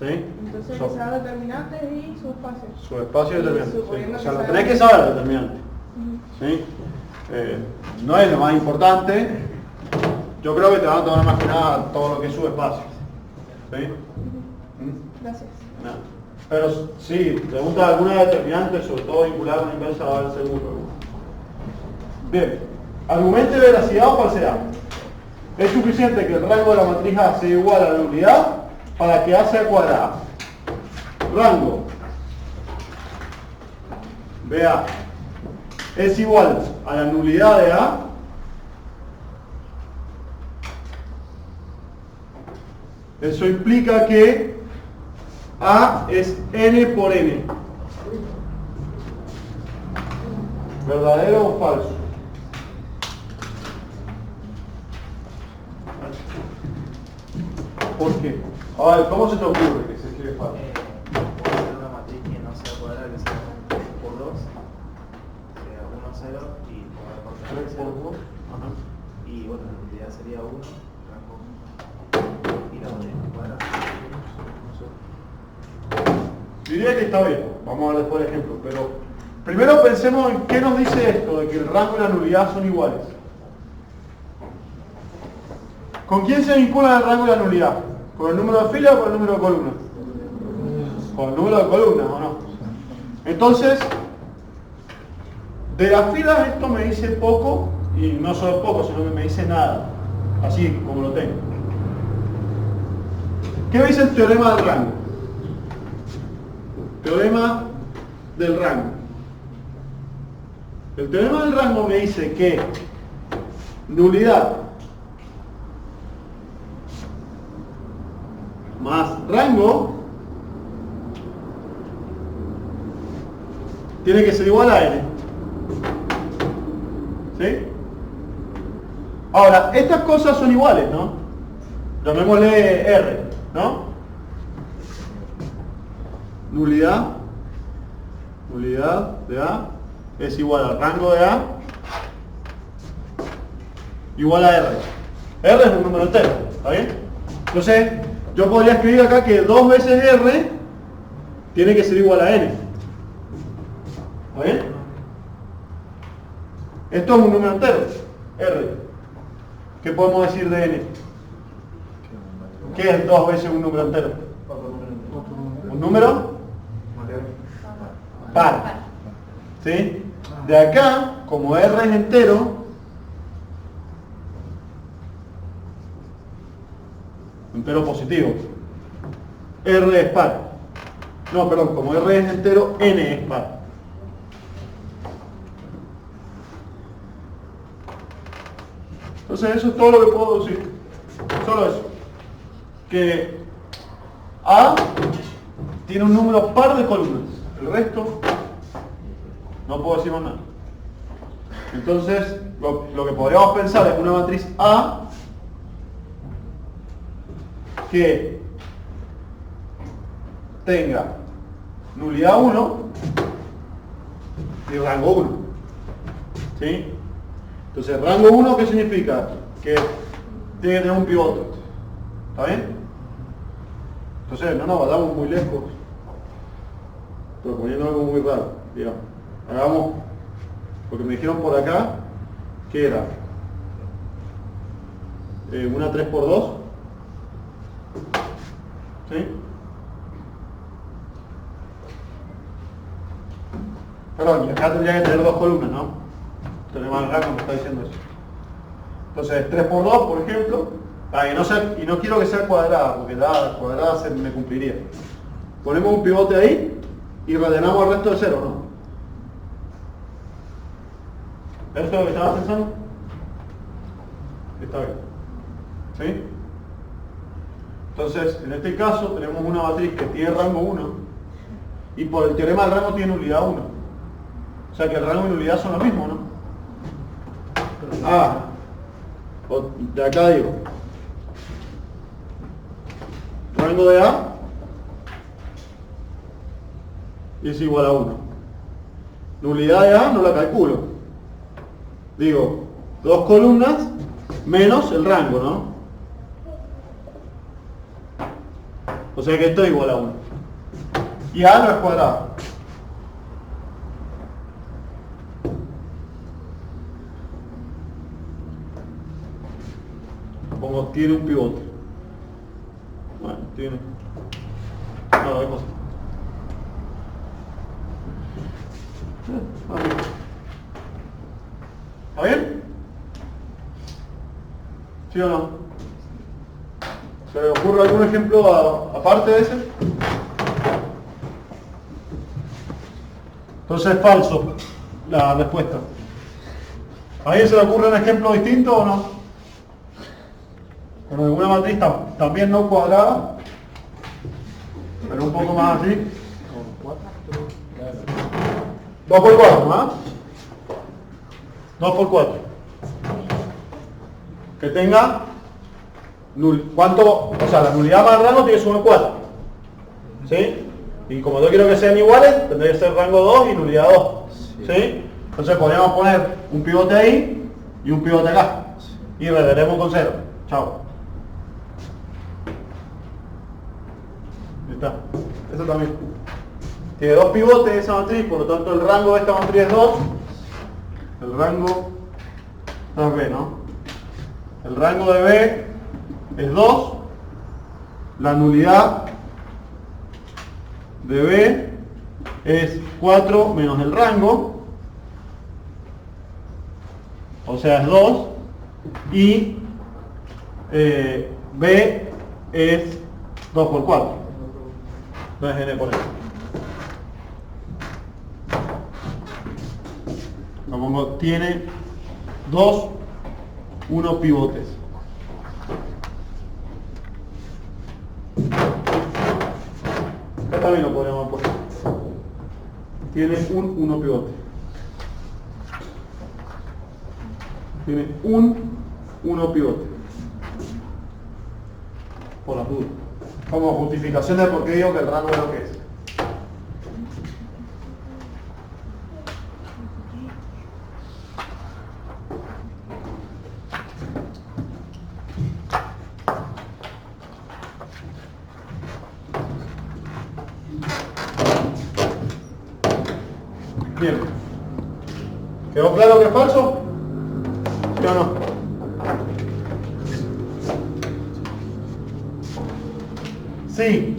¿Sí? Entonces, que sea determinantes y su espacio. Su espacio Y determinante. Sí. suponiendo O sea, que lo sea- tenés que saber determinante. ¿Sí? No es lo más importante. Yo creo que te van a tomar más que nada todo lo que es su espacio. ¿Sí? ¿Mm? Gracias. No. Pero sí, pregunta alguna determinante, sobre todo vinculada con la inversa, va a haber seguro. Bien, argumento de veracidad o falsedad. Es suficiente que el rango de la matriz A sea igual a la nulidad para que A sea cuadrada. Rango de A es igual a la nulidad de A eso implica que A es n por n. ¿Verdadero o falso? ¿Por qué? A ver, ¿cómo se te ocurre que se escribe falso? Puede ser una matriz que no sea cuadrada, que sea 3 por 2, sea 1, 0 y poder por 3 3 por 2. y bueno, la unidad sería 1, rango y la unidad cuadrada. Diría que está bien, vamos a ver después el ejemplo, pero primero pensemos en qué nos dice esto de que el rango y la nulidad son iguales. ¿Con quién se vincula el rango y la nulidad? ¿Con el número de fila o con el número de columna? Con el número de columnas, ¿o no? Entonces, de las filas esto me dice poco, y no solo poco, sino que me dice nada, así como lo tengo. ¿Qué me dice el teorema del rango? Teorema del rango. El teorema del rango me dice que nulidad más rango tiene que ser igual a n. ¿Sí? Ahora, estas cosas son iguales, ¿no? Llamémosle R, ¿no? Nulidad de A es igual al rango de A igual a R. R es un número entero, ¿está bien? Entonces, yo podría escribir acá que 2 veces R tiene que ser igual a N. ¿Está bien? Esto es un número entero, R. ¿Qué podemos decir de N? ¿Qué es 2 veces un número entero? ¿Un número? Par. ¿Sí? De acá, como R es entero, entero positivo, R es par. No, perdón, como R es entero, N es par. Entonces eso es todo lo que puedo decir. solo eso. Que A tiene un número par de columnas. El resto, no puedo decir más nada. Entonces, lo que podríamos pensar es una matriz A que tenga nulidad 1 y rango 1. ¿Sí? Entonces, rango 1, ¿qué significa? Que tiene que tener un pivote. ¿Está bien? Entonces, no nos vayamos muy lejos, proponiendo algo muy raro. Digamos, hagamos lo que me dijeron por acá, que era una 3×2. ¿Sí? Perdón, y acá tendría que tener 2 columnas, ¿no? Tenemos el rango que está diciendo eso. Entonces, 3×2, por ejemplo, para que no sea, y no quiero que sea cuadrada, porque la cuadrada se me cumpliría. Ponemos un pivote ahí y rellenamos el resto de 0, ¿no? ¿Esto es lo que estabas pensando? Está bien. ¿Sí? Entonces, en este caso tenemos una matriz que tiene rango 1 y por el teorema del rango tiene nulidad 1. O sea que el rango y nulidad son lo mismo, ¿no? Ah, de acá digo. Rango de A es igual a 1. Nulidad de A no la calculo. Digo, 2 columnas menos el rango, ¿no? O sea que esto es igual a 1. Y A no es cuadrado. Pongo, tiene un pivote. Bueno, tiene. No, hay cosa. ¿Está bien? ¿Sí o no? ¿Se le ocurre algún ejemplo aparte de ese? Entonces es falso la respuesta. ¿A alguien se le ocurre un ejemplo distinto o no? Bueno, una matriz también no cuadrada, pero un poco más así. 2×4, ¿no? 2×4. Que tenga ¿cuánto? O sea, la nulidad más el rango tiene que ser 1×4. ¿Sí? Y como yo quiero que sean iguales, tendría que ser rango 2 y nulidad 2. ¿Sí? Entonces podríamos poner un pivote ahí y un pivote acá. Y rellenaremos con 0. Chao. Ahí está. Eso también. Tiene 2 pivotes esa matriz, por lo tanto el rango de esta matriz es 2. El rango es B, ¿no? El rango de B es 2. La nulidad de B es 4 menos el rango. O sea, es 2. Y B es 2×4. No es N por N. Lo pongo, tiene 2, 1 pivotes. Acá también lo podríamos poner. Tiene un 1 pivote. Tiene un 1 pivote. Por las dudas. Como justificación de por qué digo que el rango es lo que es. Bien. ¿Quedó claro que es falso? ¿Sí o no? Sí.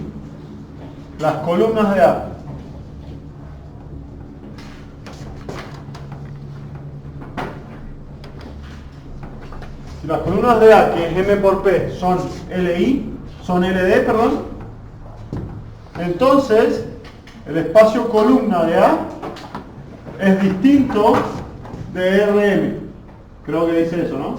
Las columnas de A. Si las columnas de A, que es M por P, son LD, perdón, entonces el espacio columna de A es distinto de RM. Creo que dice eso, ¿no?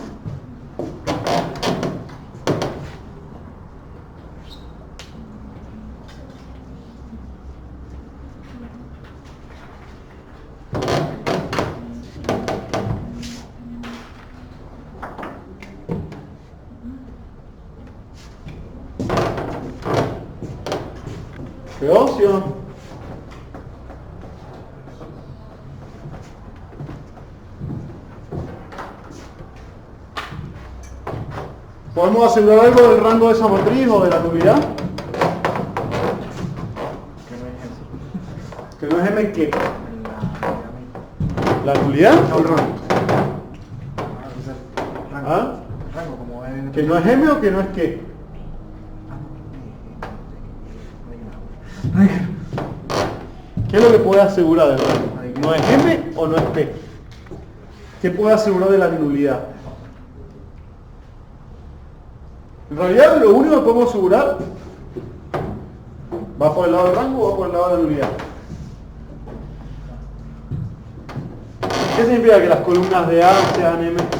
¿Llegó, sí o no? ¿Podemos asegurar algo del rango de esa matriz o de la nulidad? Que no es M, ¿qué? ¿La nulidad o el rango? ¿Ah? Rango como es... ¿Que no es M o que no es qué? ¿Qué es lo que puede asegurar del rango? ¿No es M o no es P? ¿Qué puede asegurar de la nulidad? En realidad lo único que podemos asegurar va por el lado del rango o va por el lado de la nulidad. ¿Qué significa que las columnas de A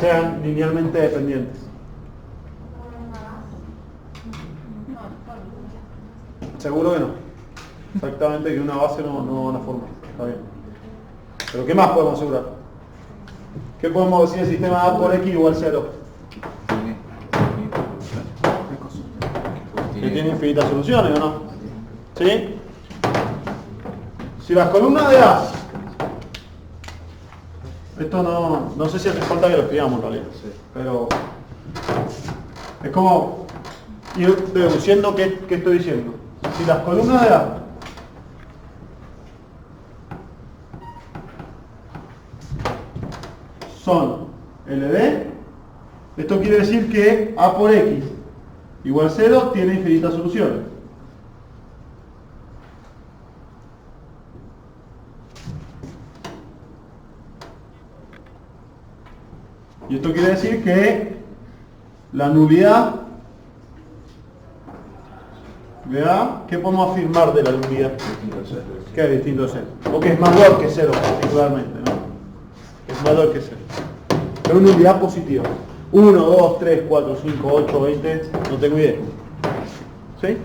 sean linealmente dependientes? Seguro que no. Exactamente, que una base no van a formar. Está bien. Pero ¿qué más podemos asegurar? ¿Qué podemos decir del sistema A por X igual 0? Que tiene infinitas soluciones, ¿o no? ¿Sí? Si las columnas de A... Esto no sé si hace falta que lo escribamos en realidad. Pero... es como ir deduciendo qué estoy diciendo. Si las columnas de A son LD, esto quiere decir que A por X igual 0 tiene infinitas soluciones. Y esto quiere decir que la nulidad de A, ¿qué podemos afirmar de la nulidad? Que es distinto de 0. O que es mayor que 0 particularmente, ¿no? Es mayor que 0. Es una nulidad positiva. 1, 2, 3, 4, 5, 8, 20, no tengo idea. ¿Sí?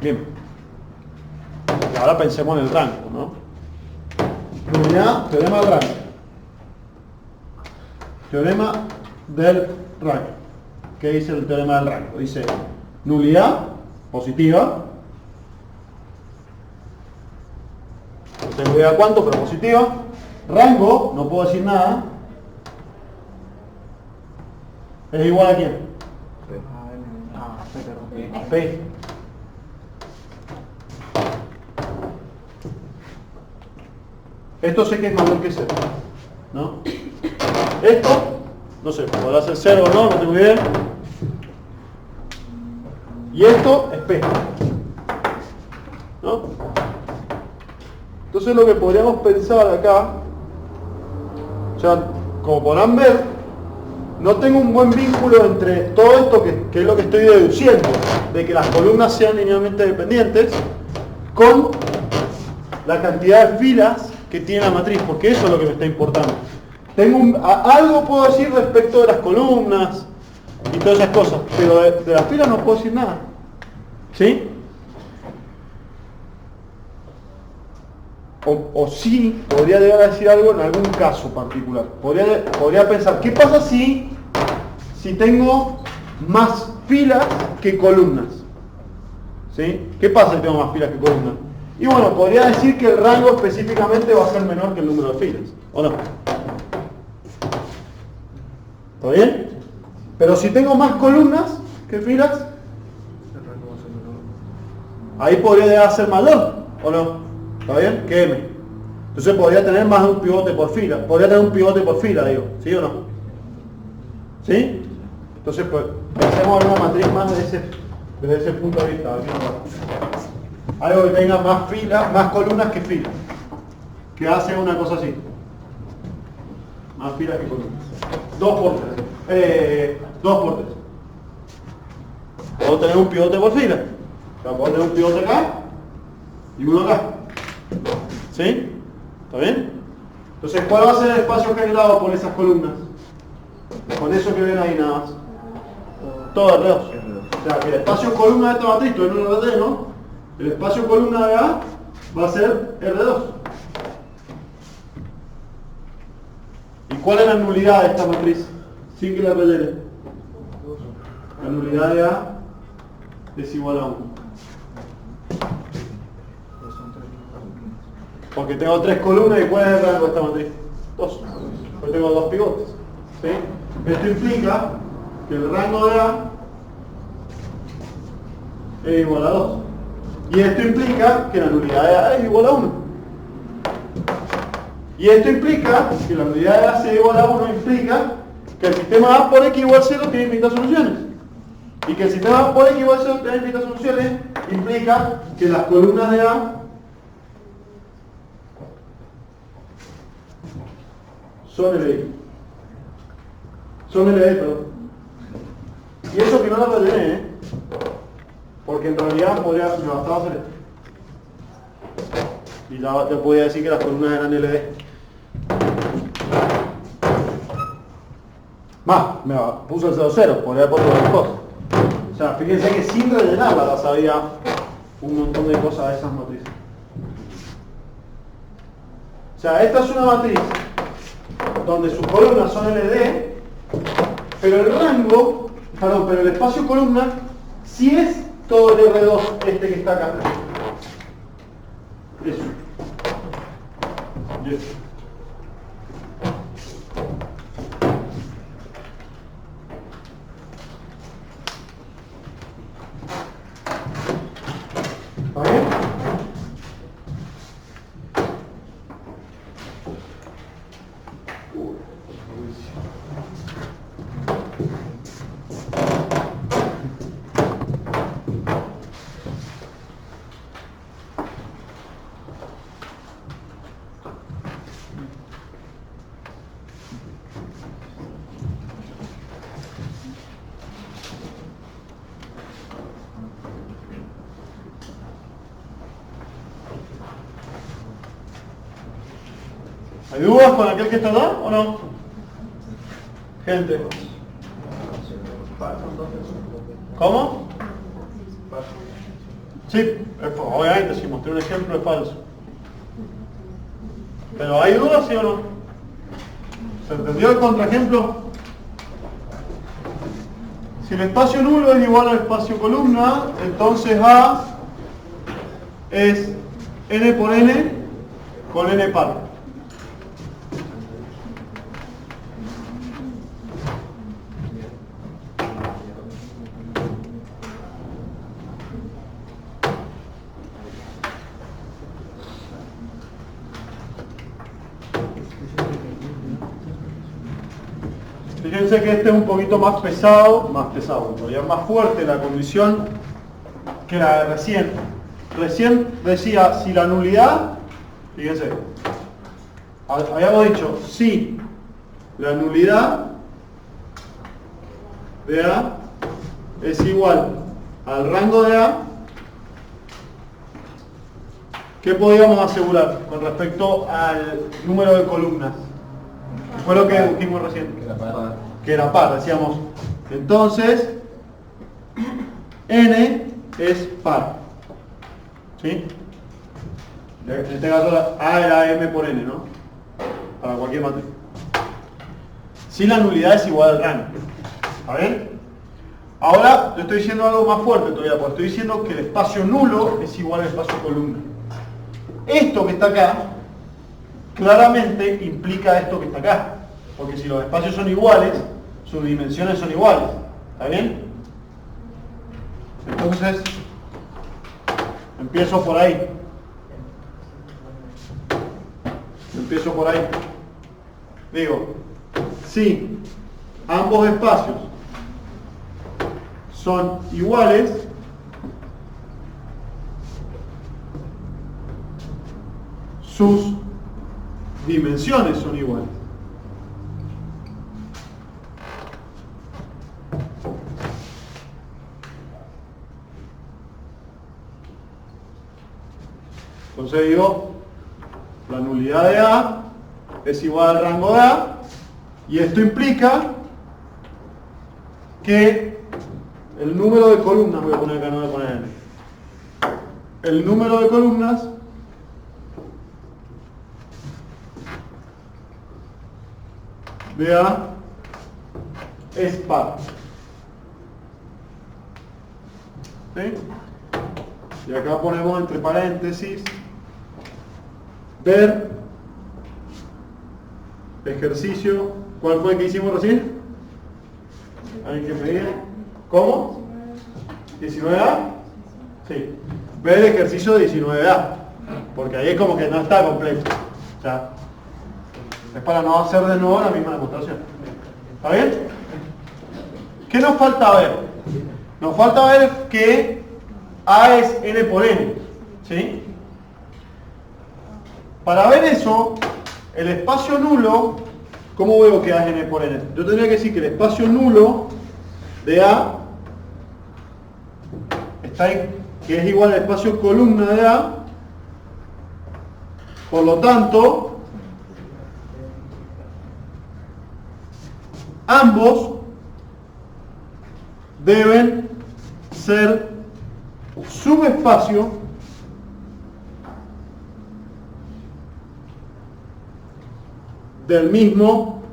Bien. Y ahora pensemos en el rango, ¿no? Nulidad, teorema del rango. Teorema del rango. ¿Qué dice el teorema del rango? Dice nulidad positiva. No tengo idea cuánto, pero positiva. Rango, no puedo decir nada. ¿Es igual a quién? A P. Esto sé que es mayor que 0, ¿no? Esto, no sé, podrá ser 0 o no tengo idea. Y esto es P, ¿no? Entonces lo que podríamos pensar acá, o sea, como podrán ver, no tengo un buen vínculo entre todo esto que es lo que estoy deduciendo, de que las columnas sean linealmente dependientes, con la cantidad de filas que tiene la matriz, porque eso es lo que me está importando. Algo puedo decir respecto de las columnas y todas esas cosas, pero de las filas no puedo decir nada. ¿Sí? O sí, podría llegar a decir algo en algún caso particular. Podría pensar, ¿qué pasa si tengo más filas que columnas? ¿Sí? ¿Qué pasa si tengo más filas que columnas? Y bueno, podría decir que el rango específicamente va a ser menor que el número de filas, ¿o no? ¿Está bien? Pero si tengo más columnas que filas, ahí podría llegar a ser mayor, ¿o no? ¿Está bien? Que M. Entonces podría tener más de un pivote por fila. Podría tener un pivote por fila, digo. ¿Sí o no? ¿Sí? Entonces, pues, pensemos en una matriz más desde ese punto de vista. Algo que tenga más filas, más columnas que filas. Que hace una cosa así. Más filas que columnas. 2 por 3. 2 por 3. Puedo tener un pivote por fila. O sea, puedo tener un pivote acá y uno acá. ¿Sí? ¿Está bien? Entonces, ¿cuál va a ser el espacio generado por esas columnas? Con eso que ven ahí nada más. Todo R2. O sea, que el espacio columna de esta matriz, esto no lo noté, ¿no? El espacio columna de A va a ser R2. ¿Y cuál es la nulidad de esta matriz? Sin que la rellene. La nulidad de A es igual a 1. Porque tengo 3 columnas y ¿cuál es el rango de esta matriz? 2. Porque tengo 2 pivotes. ¿Sí? Esto implica que el rango de A es igual a 2. Y esto implica que la nulidad de A es igual a 1. Y esto implica que la nulidad de A sea igual a 1 implica que el sistema A por X igual 0 tiene infinitas soluciones. Y que el sistema A por X igual 0 tiene infinitas soluciones implica que las columnas de A son LI. Son LI, perdón. Y eso que no la rellené, ¿eh? Porque en realidad me bastaba hacer esto. Y ya te podía decir que las columnas eran LD. Más, me puso el 0,0, podría haber puesto las cosas. O sea, fíjense que sin rellenarla ya sabía un montón de cosas de esas matrices. O sea, esta es una matriz donde sus columnas son LD, pero el rango, perdón, pero el espacio columna sí es todo el R2 este que está acá. Eso. Y eso. ¿Está bien? ¿Hay dudas con aquel que está acá o no? Gente. ¿Cómo? Sí, obviamente si mostré un ejemplo es falso. ¿Pero hay dudas, sí o no? ¿Se entendió el contraejemplo? Si el espacio nulo es igual al espacio columna, entonces A es n por n con n par. Fíjense que este es un poquito más pesado, todavía más fuerte la condición que la de recién. Recién decía, si la nulidad, fíjense, habíamos dicho, si la nulidad de A es igual al rango de A, ¿qué podíamos asegurar con respecto al número de columnas? Fue lo que dijimos recién. Que era par, decíamos. Entonces, n es par. ¿Sí? En este caso, A era m por n, ¿no? Para cualquier matriz. Si la nulidad es igual al rango. ¿Está bien? Ahora, te estoy diciendo algo más fuerte todavía, porque estoy diciendo que el espacio nulo es igual al espacio columna. Esto que está acá, claramente implica esto que está acá. Porque si los espacios son iguales, sus dimensiones son iguales. ¿Está bien? Entonces, empiezo por ahí. Digo, si ambos espacios son iguales, sus dimensiones son iguales. Entonces digo, la nulidad de A es igual al rango de A, y esto implica que el número de columnas, voy a poner acá, no voy a poner N, el número de columnas de A es par. ¿Sí? Y acá ponemos entre paréntesis ver ejercicio. ¿Cuál fue el que hicimos recién? ¿Alguien que me diga? ¿Cómo? ¿19A? Sí. Ver ejercicio 19A. Porque ahí es como que no está completo. O sea, es para no hacer de nuevo la misma demostración. ¿Está bien? ¿Qué nos falta ver? Nos falta ver que A es n por n. ¿Sí? Para ver eso, el espacio nulo, ¿cómo veo que A es n por n? Yo tendría que decir que el espacio nulo de A está en, que es igual al espacio columna de A. Por lo tanto, ambos deben ser subespacio del mismo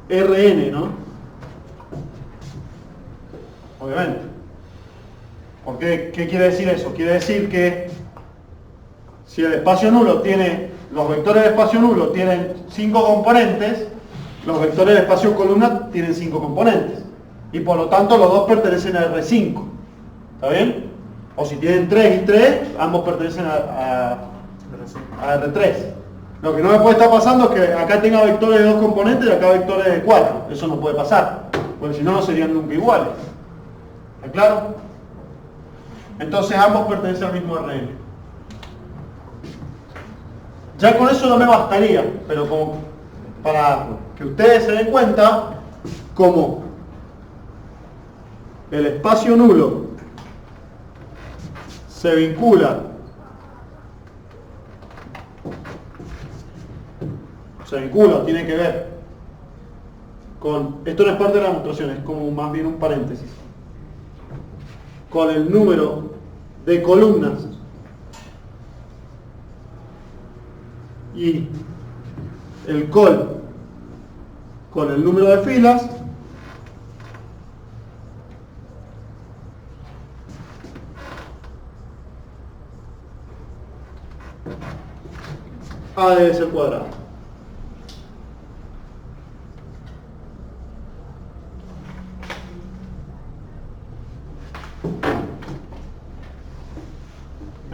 Rn, ¿no? Obviamente. ¿Por qué? ¿Qué quiere decir eso? Quiere decir que si el espacio nulo tiene, los vectores del espacio nulo tienen 5 componentes, los vectores del espacio columna tienen 5 componentes. Y por lo tanto los dos pertenecen a R5. ¿Está bien? O si tienen 3 y 3, ambos pertenecen a R3. Lo que no me puede estar pasando es que acá tenga vectores de 2 componentes y acá vectores de 4. Eso no puede pasar. Porque si no, no serían nunca iguales. ¿Está claro? Entonces ambos pertenecen al mismo Rn. Ya con eso no me bastaría, pero como para que ustedes se den cuenta cómo el espacio nulo se vincula, tiene que ver con, esto no es parte de la demostración, es como más bien un paréntesis, con el número de columnas y el col con el número de filas, A debe ser cuadrado.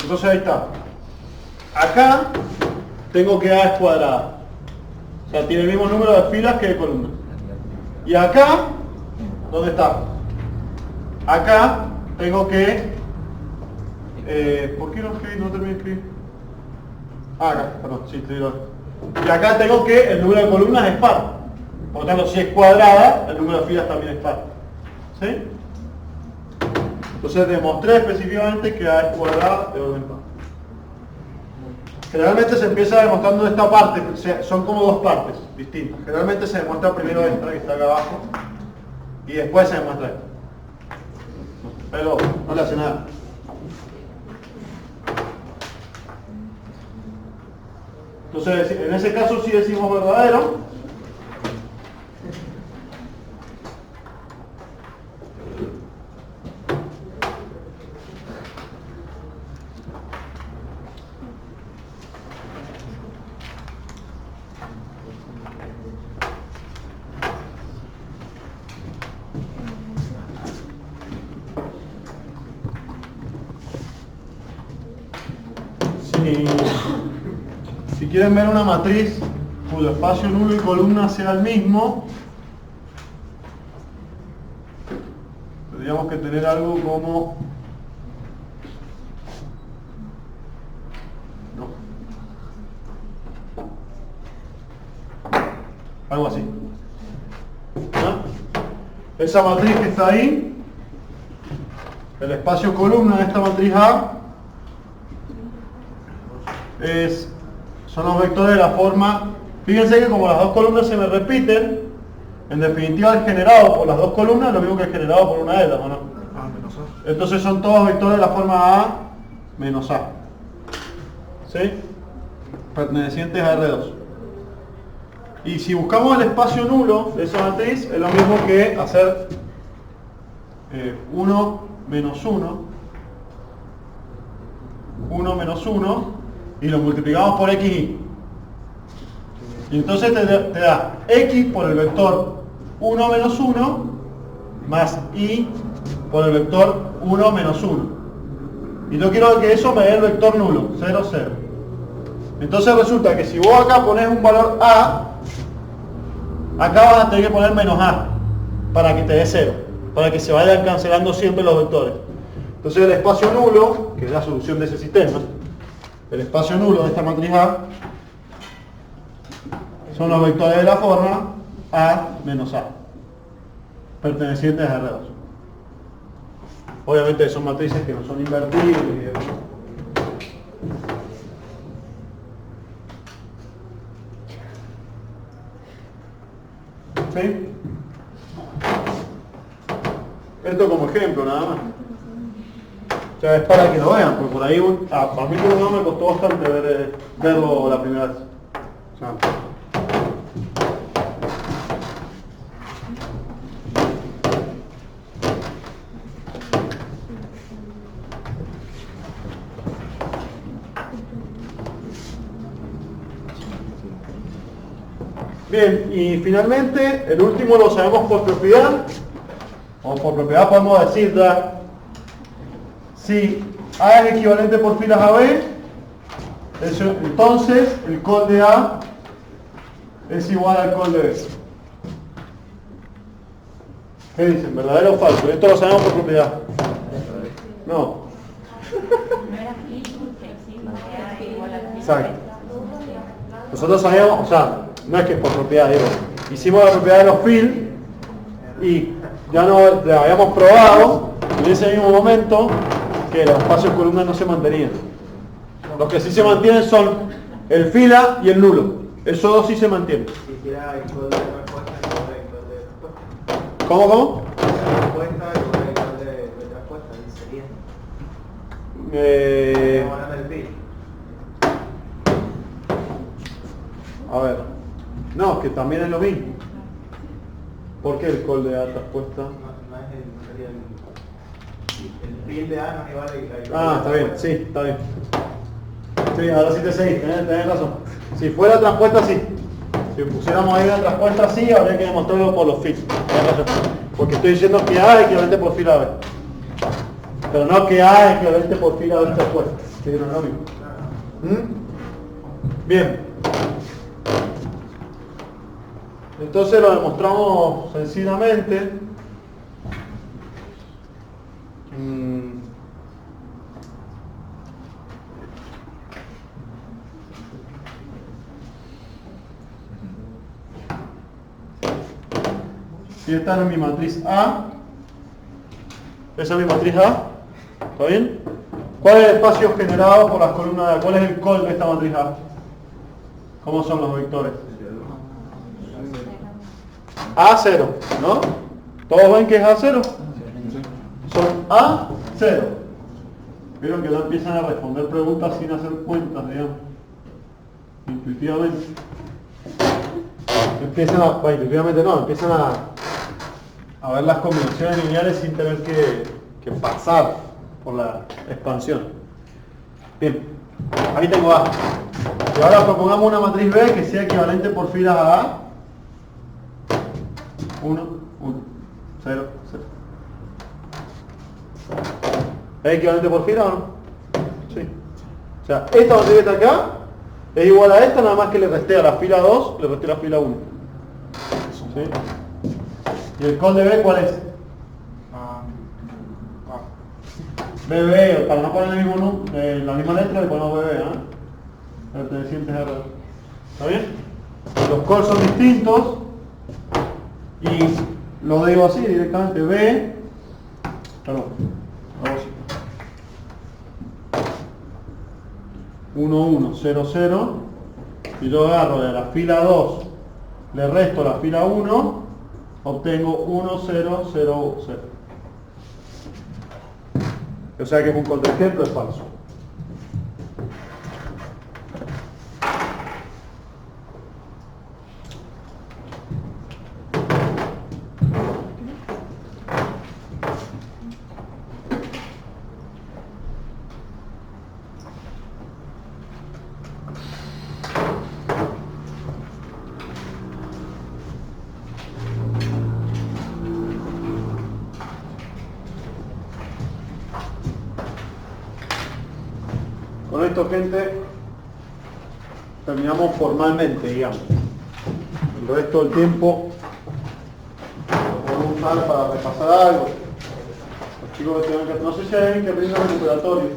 Entonces ahí está. Acá tengo que A es cuadrada. O sea, tiene el mismo número de filas que de columnas. Y acá, ¿dónde está? Acá tengo que... ¿por qué no escribí? No terminé de escribir. Ah, acá, perdón, sí, te digo. Y acá tengo que el número de columnas es par. Por lo tanto, si es cuadrada, el número de filas también es par. ¿Sí? Entonces demostré específicamente que A es cuadrada de orden par. Generalmente se empieza demostrando esta parte, son como dos partes distintas. Generalmente se demuestra primero esta que está acá abajo y después se demuestra esta. Pero no le hace nada. Entonces, en ese caso sí decimos verdadero. Si quieren ver una matriz cuyo espacio nulo y columna sea el mismo, tendríamos que tener algo como... No. Algo así. ¿No? Esa matriz que está ahí, el espacio columna de esta matriz A, son los vectores de la forma, fíjense que como las dos columnas se me repiten, en definitiva el generado por las dos columnas es lo mismo que el generado por una de ellas, ¿o no? Entonces son todos vectores de la forma A menos A, ¿sí? Pertenecientes a R2. Y si buscamos el espacio nulo de esa matriz, es lo mismo que hacer 1 menos 1 1 menos 1 y lo multiplicamos por xy. Y entonces te da x por el vector 1 menos 1 más y por el vector 1 menos 1. Y yo quiero que eso me dé el vector nulo, 0, 0. Entonces resulta que si vos acá pones un valor a, acá vas a tener que poner menos a para que te dé 0, para que se vayan cancelando siempre los vectores. Entonces el espacio nulo, que es la solución de ese sistema, el espacio nulo de esta matriz A son los vectores de la forma A menos A, pertenecientes a R2. Obviamente son matrices que no son invertibles y demás. ¿Sí? Esto como ejemplo nada más. O sea, es para que lo vean, porque por ahí a mí por lo menos me costó bastante verlo la primera vez. O sea, bien, y finalmente, el último lo sabemos por propiedad, o por propiedad podemos decir ya, si A es equivalente por filas a B, entonces el col de A es igual al col de B. ¿Qué dicen? ¿Verdadero o falso? Esto lo sabemos por propiedad. No. Exacto. Nosotros sabíamos, o sea, no es que es por propiedad, digo, hicimos la propiedad de los fill y ya no la habíamos probado en ese mismo momento que los espacios columnas no se mantenían. Los que sí se mantienen son el fila y el nulo. Esos dos sí se mantienen. ¿Cómo? A ver. No, que también es lo mismo. ¿Por qué el col de A respuesta? El fill de A no es igual Ah, está bien, sí, está bien. Sí, ahora sí te seguís, tenés razón. Si fuera transpuesta, sí. Si pusiéramos ahí una transpuesta, sí, habría que demostrarlo por los fill. Porque estoy diciendo que A es equivalente por fila B. Pero no que A es equivalente por fila B transpuesta. Que no es lo mismo. Bien. Entonces lo demostramos sencillamente. Si esta es mi matriz A, esa es mi matriz A, ¿está bien? ¿Cuál es el espacio generado por las columnas de A? ¿Cuál es el col de esta matriz A? ¿Cómo son los vectores? A0, ¿no? ¿Todos ven que es A0? Son A0. Vieron que ya empiezan a responder preguntas sin hacer cuentas, digamos. Intuitivamente. Empiezan a ver las combinaciones lineales sin tener que pasar por la expansión. Bien, ahí tengo A. Y ahora propongamos una matriz B que sea equivalente por filas a A. 1, 1, 0, 0. ¿Es equivalente por fila o no? Sí. O sea, esta matriz que está acá es igual a esta, nada más que le resté a la fila 2, le resté a la fila 1. ¿Sí? ¿Y el col de B cuál es? BB, para no poner el mismo la misma letra le ponemos BB, ¿eh? Pertenecientes a R. ¿Está bien? Los cols son distintos y lo digo así directamente, B, perdón, hago así. 1, 1, 0, 0, y yo agarro de la fila 2, le resto la fila 1, obtengo 1, 0, 0, 0. O sea que es un contraejemplo, es falso. Con esto, gente, terminamos formalmente, digamos. El resto del tiempo lo podemos usar para repasar algo. Los chicos que tengan que... No sé si hay alguien que rinda recuperatorio.